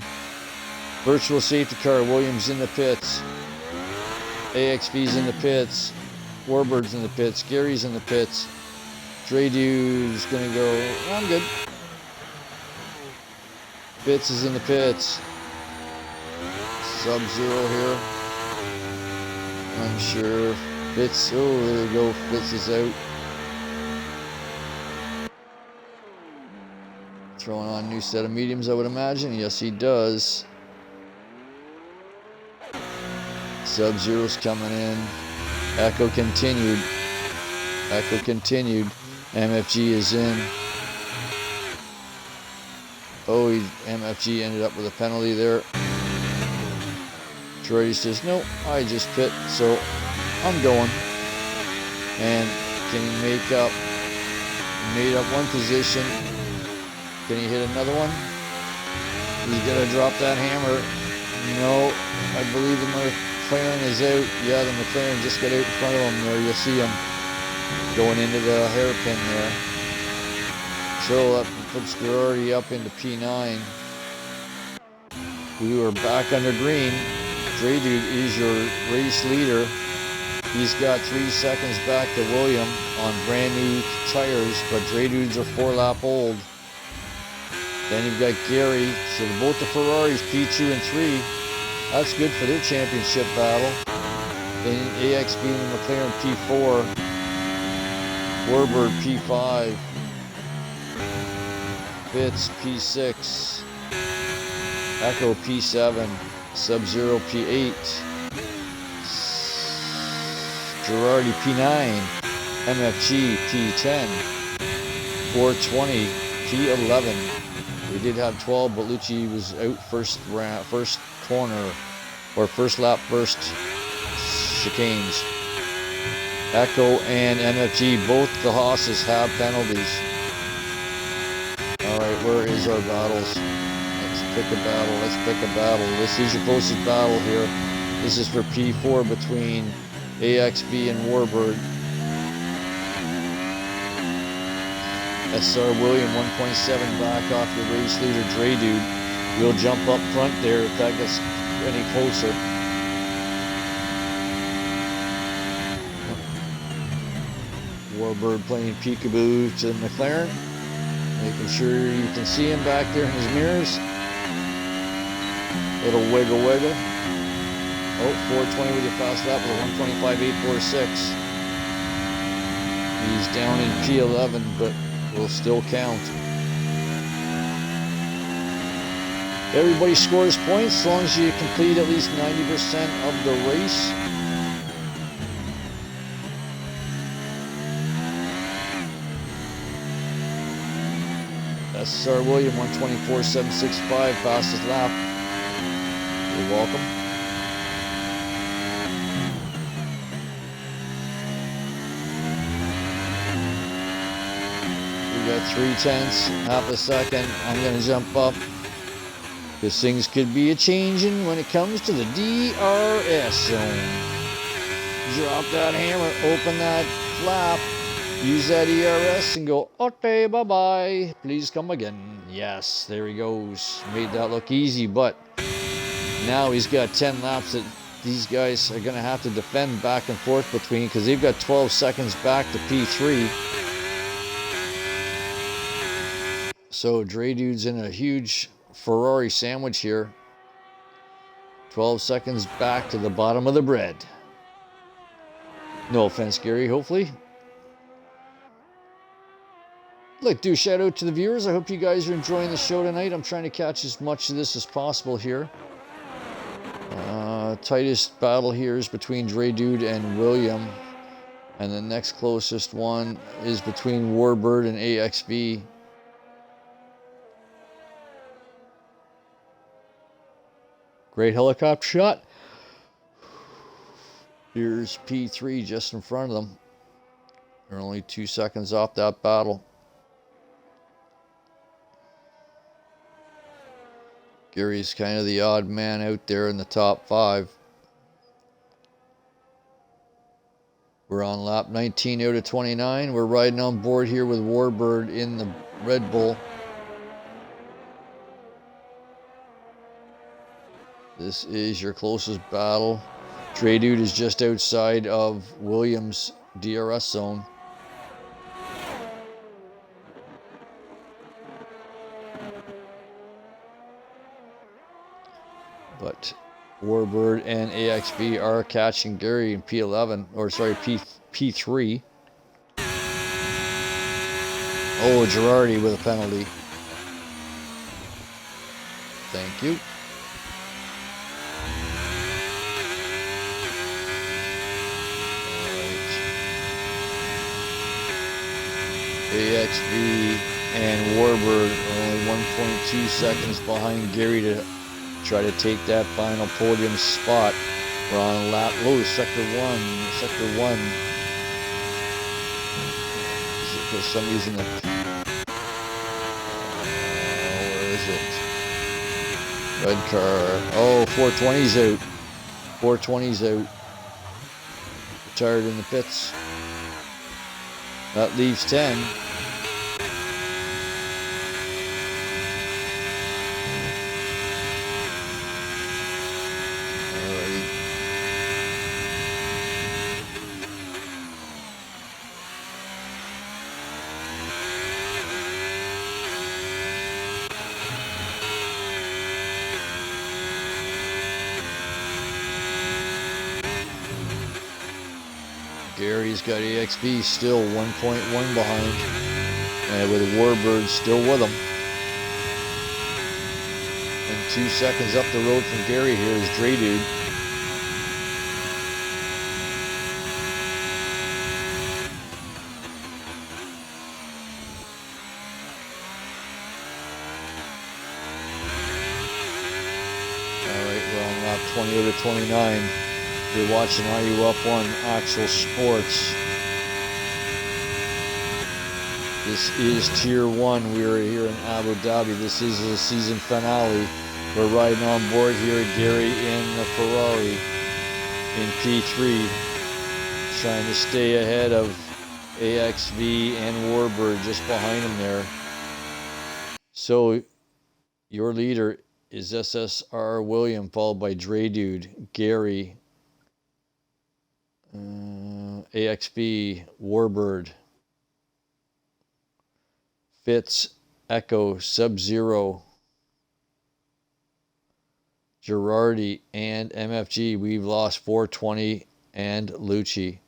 Virtual safety car. Williams in the pits. AXB's in the pits. Warbird's in the pits. Gary's in the pits. Dre Dude's gonna go. I'm good. Fitz is in the pits. Sub-Zero here. I'm sure. Fitz. Oh, there we go. Fitz is out. Throwing on a new set of mediums, I would imagine. Yes, he does. Sub-Zero's coming in. Echo continued. Echo continued. MFG is in. Oh, MFG ended up with a penalty there. Troy says, nope, I just pit, so I'm going. And can he make up? Made up one position. Can he hit another one? He's gonna drop that hammer. No, I believe the McLaren is out. Yeah, the McLaren just got out in front of him there. You'll see him going into the hairpin there. So that puts Ferrari up into P9. We were back under green. Dre Dude is your race leader. He's got 3 seconds back to William on brand new tires, but Dre Dudes are 4 lap old. Then you've got Gary. So both the Ferraris P2 and 3. That's good for their championship battle. Then AXB and the McLaren P4. Warbird P5. Fitz P6. Echo P7. Sub-Zero P8. Girardi P9. MFG P10. 420 P11. We did have 12, but Lucci was out first corner, or first lap, first chicanes. Echo and MFG, both the Haas's have penalties. Alright, where is our battles? Let's pick a battle, let's pick a battle. This is your closest battle here. This is for P4 between AXB and Warbird. SR William 1.7 back off your race leader Dre Dude. We'll jump up front there if that gets any closer. Warbird playing peekaboo to McLaren. Making sure you can see him back there in his mirrors. Little wiggle wiggle. Oh, 420 with a fast lap with a 125.846. He's down in P11, but will still count. Everybody scores points as long as you complete at least 90% of the race. SR William 124.765, fastest lap. You're welcome. We got 3/10, half a second. I'm gonna jump up. Because things could be a-changing when it comes to the DRS zone. Drop that hammer, open that flap, use that ERS and go, okay, bye-bye. Please come again. Yes, there he goes. Made that look easy, but now he's got 10 laps that these guys are going to have to defend back and forth between because they've got 12 seconds back to P3. So Dre Dude's in a huge Ferrari sandwich here. 12 seconds back to the bottom of the bread. No offense, Gary, hopefully. I'd like to do a shout out to the viewers. I hope you guys are enjoying the show tonight. I'm trying to catch as much of this as possible here. Tightest battle here is between Dre Dude and William. And the next closest one is between Warbird and AXB. Great helicopter shot. Here's P3 just in front of them. They're only 2 seconds off that battle. Gary's kind of the odd man out there in the top 5. We're on lap 19 out of 29. We're riding on board here with Warbird in the Red Bull. This is your closest battle. Dre Dude is just outside of Williams' DRS zone. But Warbird and AXB are catching Gary in P11, or sorry, P3. Oh, Girardi with a penalty. Thank you. AXB and Warbird are only 1.2 seconds behind Gary to try to take that final podium spot. We're on lap, sector one. For some reason, where is it? Red car. Oh, 420's out. 420's out. Retired in the pits. That leaves 10. Gary's got AXB still 1.1 behind, and with Warbird still with him. And 2 seconds up the road from Gary here is Dre Dude. Alright, we're on lap 20 out of 29. You're watching IUF1 Axcel Sports. This is Tier 1. We are here in Abu Dhabi. This is the season finale. We're riding on board here at Gary in the Ferrari in P3. Trying to stay ahead of AXV and Warbird just behind him there. So your leader is SSR William, followed by Dre Dude, Gary, AXB, Warbird, Fitz, Echo, Sub-Zero, Girardi, and MFG. We've lost 420 and Lucci.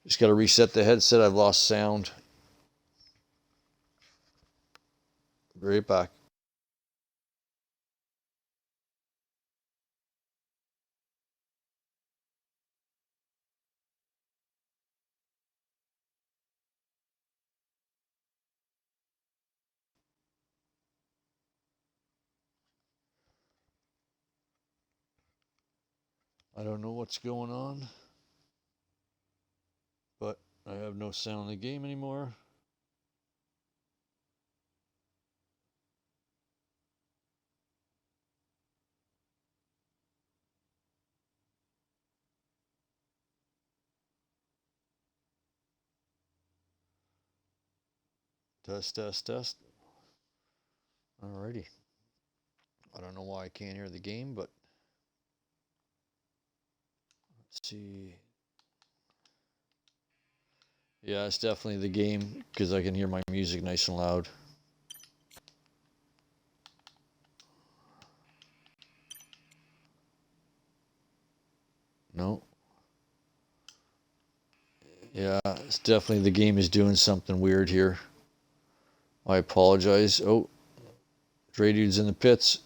Just got to reset the headset. I've lost sound. Be right back. I don't know what's going on, but I have no sound in the game anymore. Test, test, test. Alrighty. I don't know why I can't hear the game, but let's see. Yeah, it's definitely the game because I can hear my music nice and loud. No. Yeah, it's definitely the game is doing something weird here. I apologize. Oh, Dre Dude's in the pits.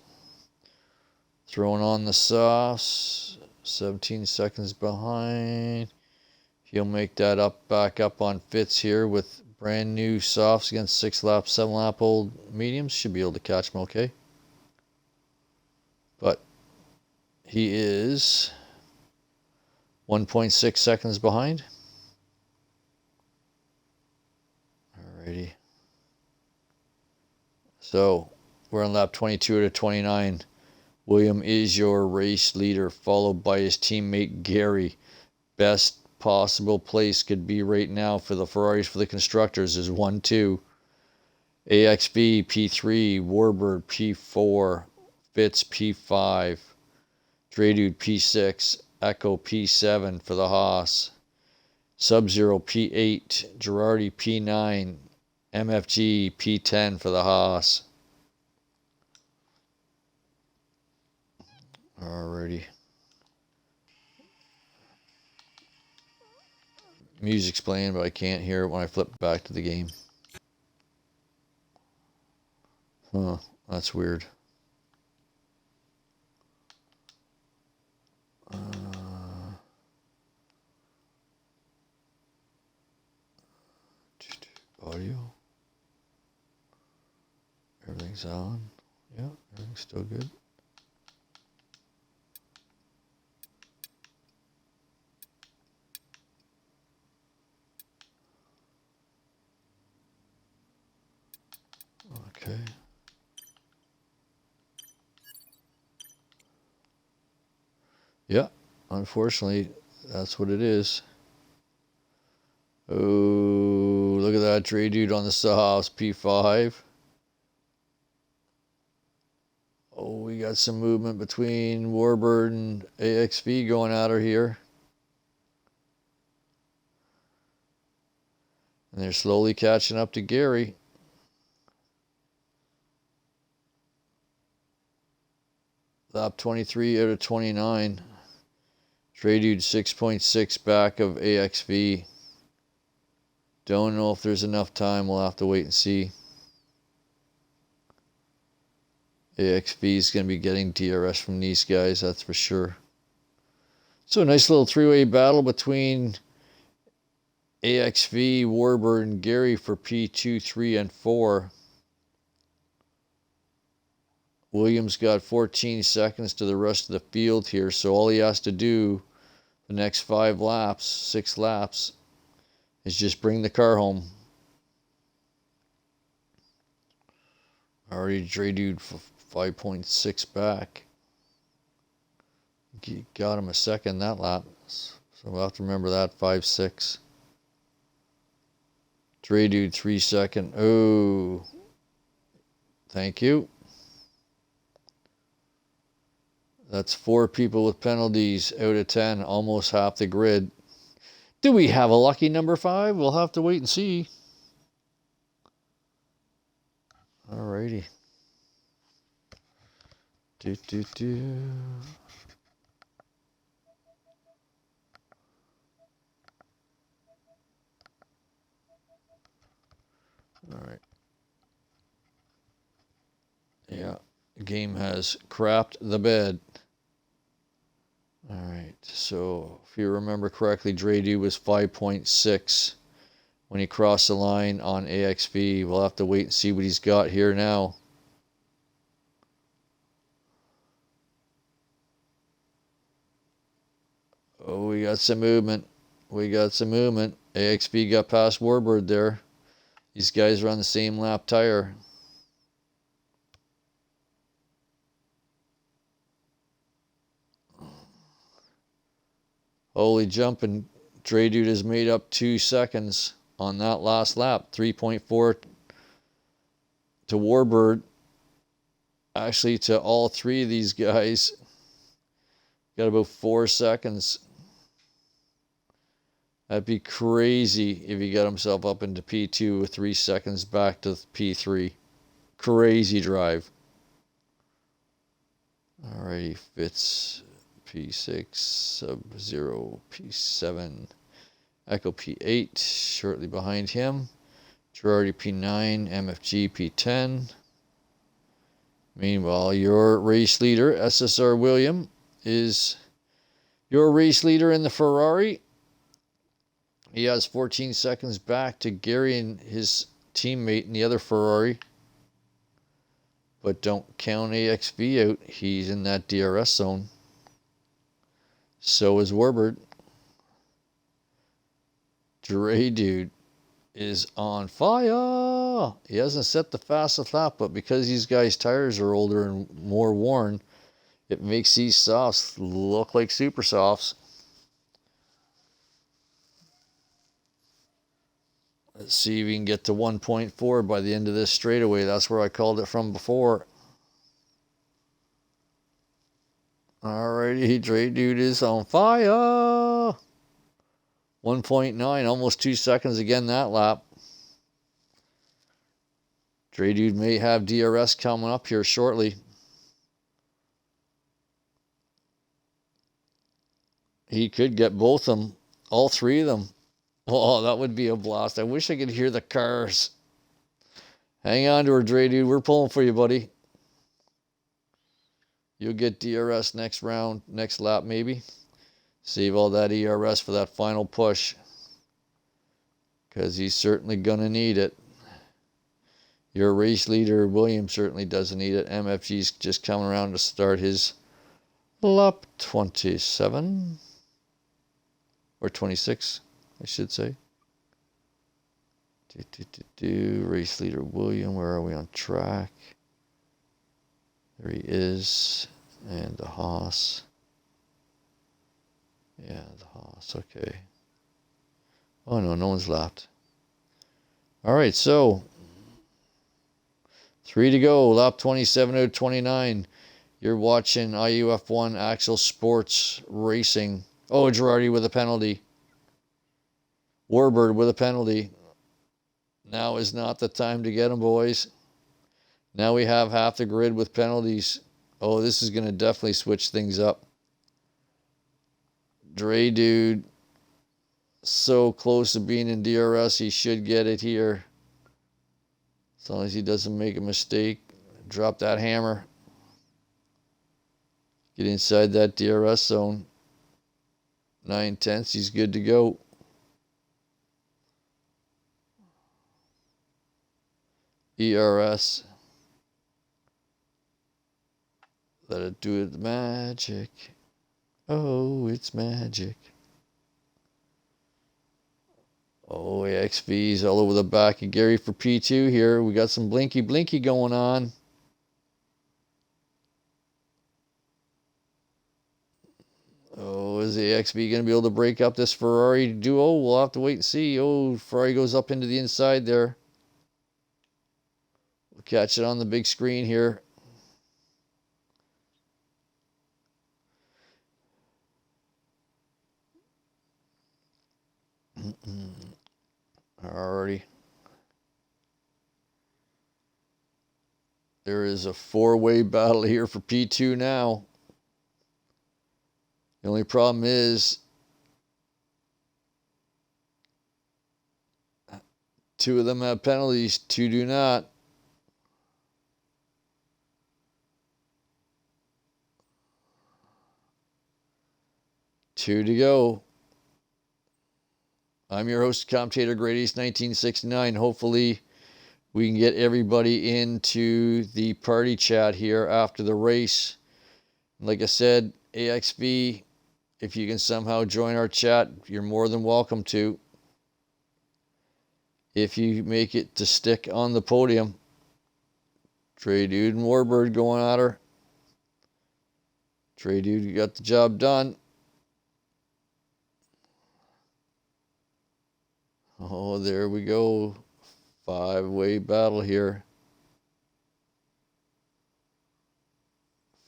Throwing on the sauce. 17 seconds behind. He'll make that back up on Fitz here with brand new softs against 6 lap, 7 lap old mediums. Should be able to catch him okay. But he is 1.6 seconds behind. Alrighty. So we're on lap 22 to 29. William is your race leader, followed by his teammate Gary. Best possible place could be right now for the Ferraris for the constructors is 1, 2. AXV P3, Warbird P4, Fitz P5, Draydude P6, Echo P7 for the Haas, Sub-Zero P8, Girardi P9, MFG P10 for the Haas. Alrighty. Music's playing, but I can't hear it when I flip back to the game. Huh, that's weird. Audio. Everything's on. Yeah, everything's still good. Okay. Yeah, unfortunately, that's what it is. Oh, look at that Draydude on the Sahas P5. Oh, we got some movement between Warbird and AXV going at her here. And they're slowly catching up to Gary. Lap 23 out of 29. Draydude 6.6 back of AXV. Don't know if there's enough time. We'll have to wait and see. AXV is going to be getting DRS from these guys, that's for sure. So a nice little three-way battle between AXV, Warbird, and Gary for P2, 3, and 4. Williams got 14 seconds to the rest of the field here, so all he has to do the next 5 laps, 6 laps, is just bring the car home. Already Draydude 5.6 back. Got him a second that lap, so we'll have to remember that. 5.6. Draydude 3 second. Oh, thank you. That's 4 people with penalties out of 10, almost half the grid. Do we have a lucky number 5? We'll have to wait and see. Alrighty. Alright. Yeah, the game has crapped the bed. Alright, so if you remember correctly, Draydude was 5.6 when he crossed the line on AXV. We'll have to wait and see what he's got here now. Oh, we got some movement. We got some movement. AXV got past Warbird there. These guys are on the same lap tire. Holy jumping. Draydude has made up 2 seconds on that last lap. 3.4 to Warbird. Actually, to all 3 of these guys. Got about 4 seconds. That'd be crazy if he got himself up into P2 with 3 seconds back to P3. Crazy drive. Alrighty, Fitz P6, Sub-Zero P7, Echo P8, shortly behind him. Girardi P9, MFG P10. Meanwhile, your race leader, SSR William, is your race leader in the Ferrari. He has 14 seconds back to Gary and his teammate in the other Ferrari. But don't count AXV out. He's in that DRS zone. So is Warbird. Draydude is on fire. He hasn't set the fastest lap, but because these guys' tires are older and more worn, it makes these softs look like super softs. Let's see if we can get to 1.4 by the end of this straightaway. That's where I called it from before. Alrighty, Dre Dude is on fire. 1.9, almost 2 seconds again that lap. Dre Dude may have DRS coming up here shortly. He could get both of them, all three of them. Oh, that would be a blast. I wish I could hear the cars. Hang on to her, Dre Dude. We're pulling for you, buddy. You'll get DRS next round, next lap maybe. Save all that ERS for that final push, because he's certainly going to need it. Your race leader, William, certainly doesn't need it. MFG's just coming around to start his lap 27. Or 26, I should say. Race leader William, where are we on track? There he is. And the Haas. Yeah, the Haas, okay. Oh no, no one's lapped. Alright, so 3 to go, lap 27 out of 29. You're watching IUF1 Axcel Sports Racing. Oh, Girardi with a penalty. Warbird with a penalty. Now is not the time to get them, boys. Now we have half the grid with penalties. Oh, this is going to definitely switch things up. Dre Dude, so close to being in DRS. He should get it here. As long as he doesn't make a mistake. Drop that hammer. Get inside that DRS zone. 9/10, he's good to go. ERS. Let it do its magic. Oh, it's magic. Oh, XV's all over the back of Gary for P2 here. We got some blinky going on. Oh, is the XV going to be able to break up this Ferrari duo? We'll have to wait and see. Oh, Ferrari goes up into the inside there. We'll catch it on the big screen here. Alrighty. There is a four-way battle here for P2 now. The only problem is two of them have penalties, two do not. Two to go. I'm your host, commentator, GREATACE1969. Hopefully, we can get everybody into the party chat here after the race. Like I said, AXB, if you can somehow join our chat, you're more than welcome to. If you make it to stick on the podium. Dre Dude and Warbird going at her. Dre Dude, you got the job done. Oh, there we go. Five-way battle here.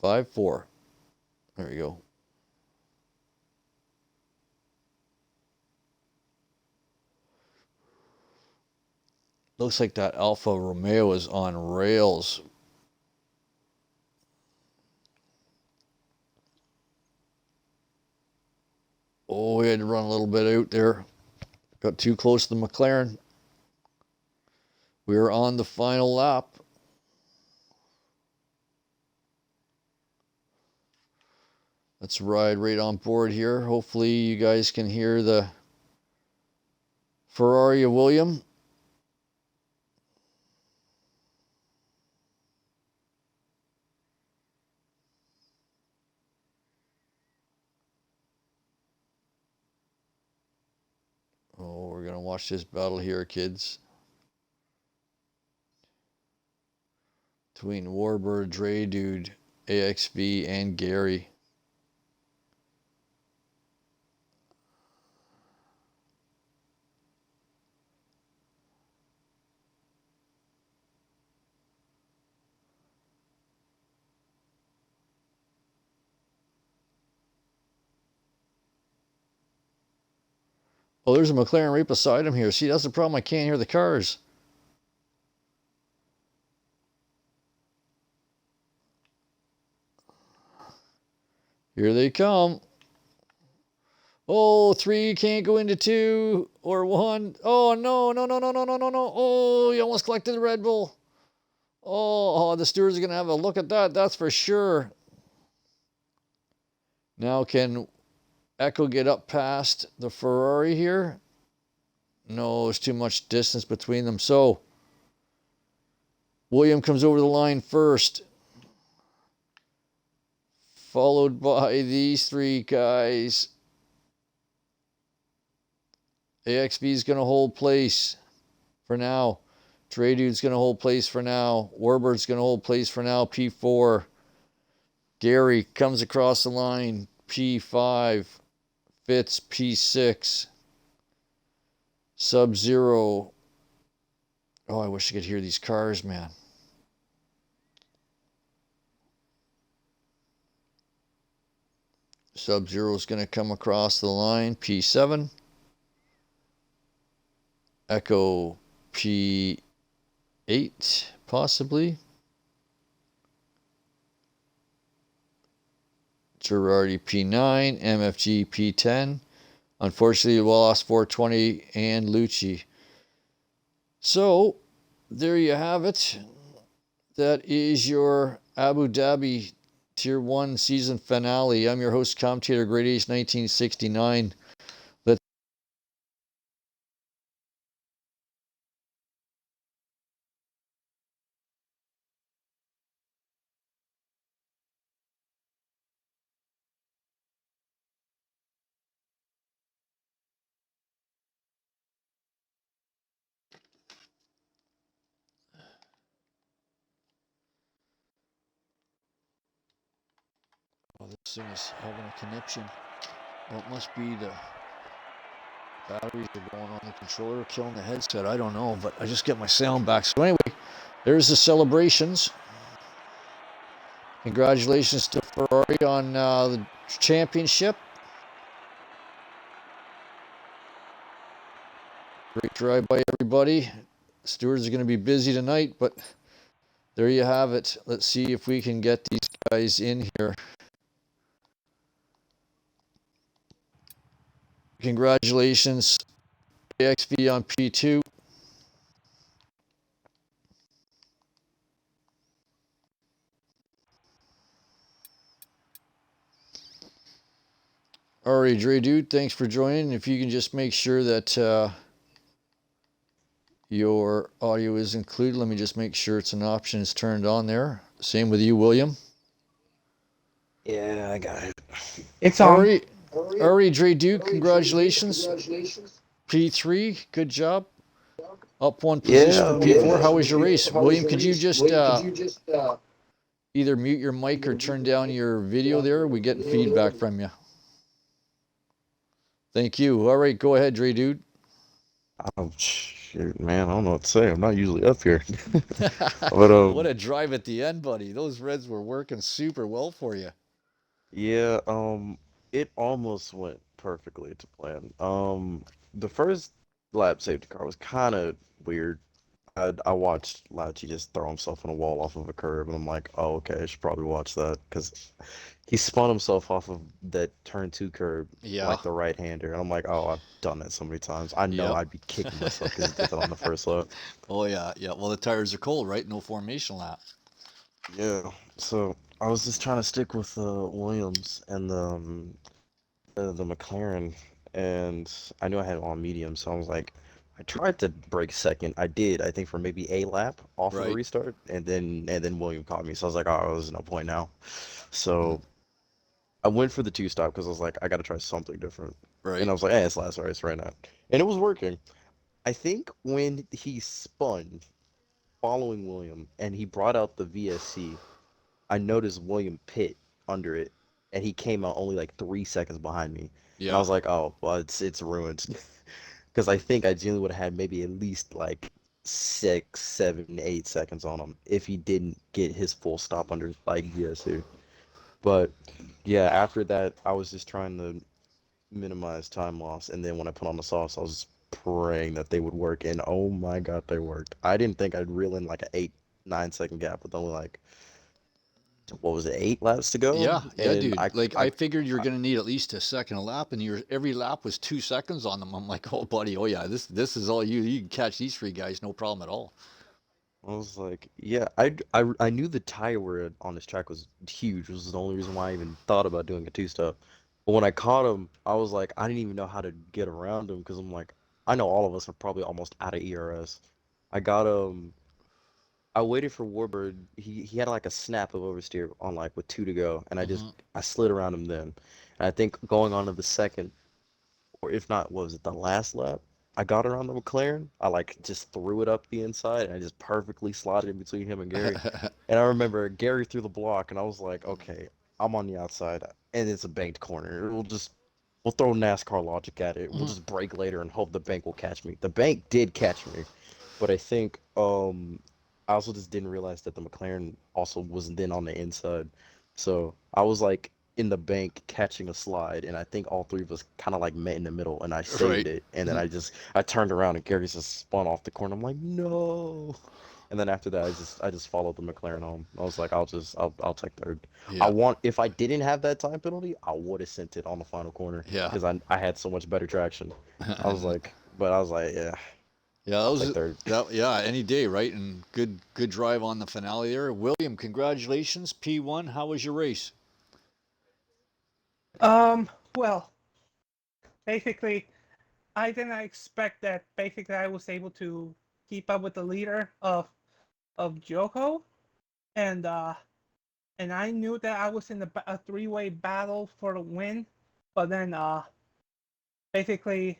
5-4. There we go. Looks like that Alfa Romeo is on rails. Oh, we had to run a little bit out there. Got too close to the McLaren. We are on the final lap. Let's ride right on board here. Hopefully you guys can hear the Ferrari of William. Oh, we're going to watch this battle here, kids. Between Warbird, Dre Dude, AXB, and Gary. Oh, there's a McLaren right beside him here. See, that's the problem. I can't hear the cars. Here they come. Oh, 3 can't go into 2 or 1. Oh, no, no, no, no, no, no, no, no. Oh, you almost collected the Red Bull. Oh, the stewards are going to have a look at that. That's for sure. Now, can Echo get up past the Ferrari here? No, there's too much distance between them. So, William comes over the line first, followed by these 3 guys. AXB is going to hold place for now. Dre Dude's going to hold place for now. Warbird's going to hold place for now. P4. Gary comes across the line. P5. Fitz P6. Sub-Zero. Oh, I wish I could hear these cars, man. Sub-Zero is going to come across the line. P7. Echo P8, possibly. Girardi P9, MFG P10. Unfortunately, we lost 420 and Lucci. So, there you have it. That is your Abu Dhabi Tier 1 season finale. I'm your host, commentator, GREATACE1969. Oh, this thing is having a conniption. Well, it must be the batteries are going on the controller, killing the headset. I don't know, but I just get my sound back. So anyway, there's the celebrations. Congratulations to Ferrari on the championship. Great drive by everybody. Stewards are going to be busy tonight, but there you have it. Let's see if we can get these guys in here. Congratulations, AXV on P2. All right, Dre Dude, thanks for joining. If you can just make sure that your audio is included. Let me just make sure it's an option is turned on there. Same with you, William. Yeah, I got it. It's on. All right, Dre Dude, congratulations. P3, good job. Up 1 position for P4. How was your race? William, could you just either mute your mic or turn down your video there? We're getting feedback from you. Thank you. All right, go ahead, Dre Dude. Oh, shoot, man. I don't know what to say. I'm not usually up here. But, what a drive at the end, buddy. Those reds were working super well for you. Yeah, it almost went perfectly to plan. The first lap safety car was kind of weird. I watched Lauchi just throw himself on a wall off of a curb, and I'm like, oh, okay, I should probably watch that, because he spun himself off of that turn 2 curb, like the right-hander, and I'm like, oh, I've done that so many times. I know I'd be kicking myself because I did that on the first lap. Oh, yeah. Well, the tires are cold, right? No formation lap. Yeah, so I was just trying to stick with Williams and the McLaren, and I knew I had it on medium, so I was like, I tried to break second. I did, I think, for maybe a lap off of the restart, and then William caught me. So I was like, oh, there's no point now. So I went for the 2-stop because I was like, I got to try something different. Right. And I was like, hey, it's last race right now, and it was working. I think when he spun following William and he brought out the VSC, I noticed William pit under it, and he came out only like 3 seconds behind me. And I was like, oh, well, it's ruined. Because I think I genuinely would have had maybe at least like 6, 7, 8 seconds on him if he didn't get his full stop under like VSC. But yeah, after that, I was just trying to minimize time loss. And then when I put on the sauce, I was praying that they would work. And oh my God, they worked. I didn't think I'd reel in like an 8, 9 second gap with only like, what was it, 8 laps to go? Yeah, yeah, And dude. I, Like I, I figured you're I, gonna need at least a second a lap, and every lap was 2 seconds on them. I'm like, oh, buddy, oh yeah, this is all you. You can catch these three guys, no problem at all. I was like, yeah, I knew the tire wear on this track was huge, which was the only reason why I even thought about doing a two-step. But when I caught him, I was like, I didn't even know how to get around him because I'm like, I know all of us are probably almost out of ERS. I got him. I waited for Warbird. He had like a snap of oversteer on like with 2 to go, and Hmm. I slid around him then. And I think going on to the second, or if not, what was it, the last lap? I got around the McLaren. I like just threw it up the inside, and I just perfectly slotted in between him and Gary. And I remember Gary threw the block, and I was like, okay, I'm on the outside, and it's a banked corner. We'll throw NASCAR logic at it. We'll just brake later and hope the bank will catch me. The bank did catch me, but I think I also just didn't realize that the McLaren also was then on the inside. So I was like in the bank catching a slide, and I think all three of us kind of like met in the middle, and I saved Right. it. And then I turned around and Gary just spun off the corner. I'm like, no. And then after that, I just followed the McLaren home. I was like, I'll take third. Yeah. If I didn't have that time penalty, I would have sent it on the final corner Yeah. because I had so much better traction. I was like, yeah, Yeah, that I'll was take third. that. Yeah, any day, right? And good drive on the finale there, William. Congratulations, P1. How was your race? Well, basically, I didn't expect that. Basically, I was able to keep up with the leader of Joko, and I knew that I was in a three-way battle for the win, but then basically,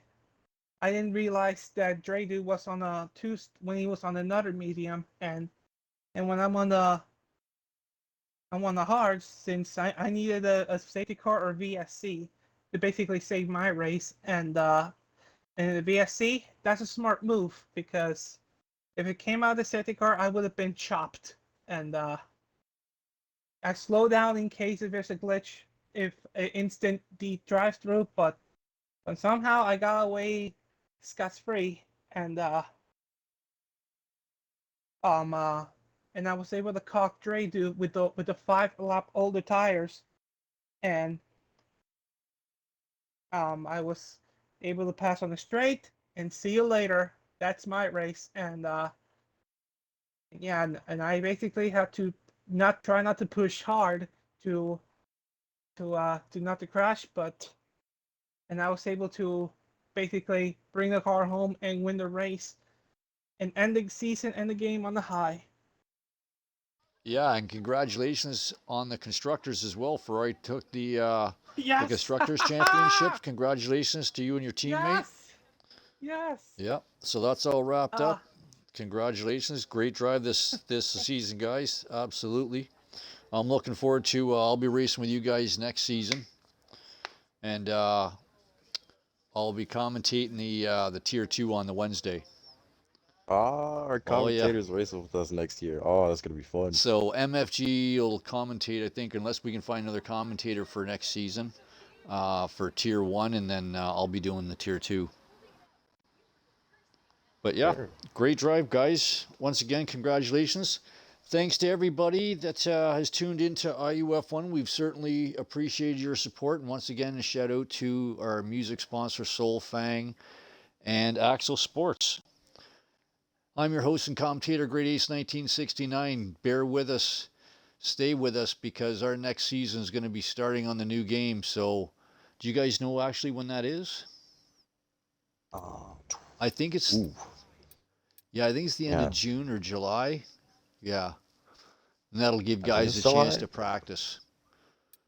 I didn't realize that Dre Dude was on a two when he was on another medium, and when I'm on the hard, since I needed a safety car or VSC to basically save my race, and the VSC, that's a smart move because if it came out of the safety car, I would have been chopped. And I slow down in case if there's a glitch, if an instant D drives through, but somehow I got away scot-free, and um uh and I was able to cock Dre dude with the 5 lap older tires, and I was able to pass on the straight and see you later. That's my race, and yeah, and I basically have to not to push hard to not to crash, but and I was able to basically bring the car home and win the race and end the season and the game on the high. Yeah, and congratulations on the constructors as well. Ferrari took the Yes, constructors championships. Congratulations to you and your teammate. yes, yes. Yep. So that's all wrapped Uh, up. Congratulations, great drive this season, guys. Absolutely. I'm looking forward to. I'll be racing with you guys next season, and I'll be commentating the tier two on the Wednesday. Ah, our Oh yeah. commentators racing with us next year. Oh, that's gonna be fun. So MFG will commentate, I think, unless we can find another commentator for next season, for tier one, and then I'll be doing the tier two. But yeah, Sure. great drive, guys. Once again, congratulations. Thanks to everybody that has tuned into IUF1. We've certainly appreciated your support. And once again, a shout out to our music sponsor, Soul Fang and Axcel Sports. I'm your host and commentator, GREATACE1969. Bear with us. Stay with us because our next season is going to be starting on the new game. So, do you guys know actually when that is? Uh, I think it's, ooh, yeah, I think it's the end of yeah. June or July. Yeah. And that'll give I think guys it's a chance July. to practice.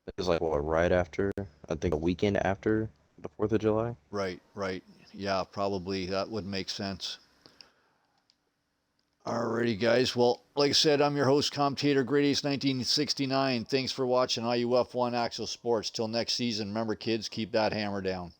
It was like what, right after? I think a weekend after the 4th of July. Right, right. Yeah, probably. That would make sense. Alrighty, guys. Well, like I said, I'm your host, commentator, GREATACE1969. Thanks for watching IUF1 Axcel Sports. Till next season, remember, kids, keep that hammer down.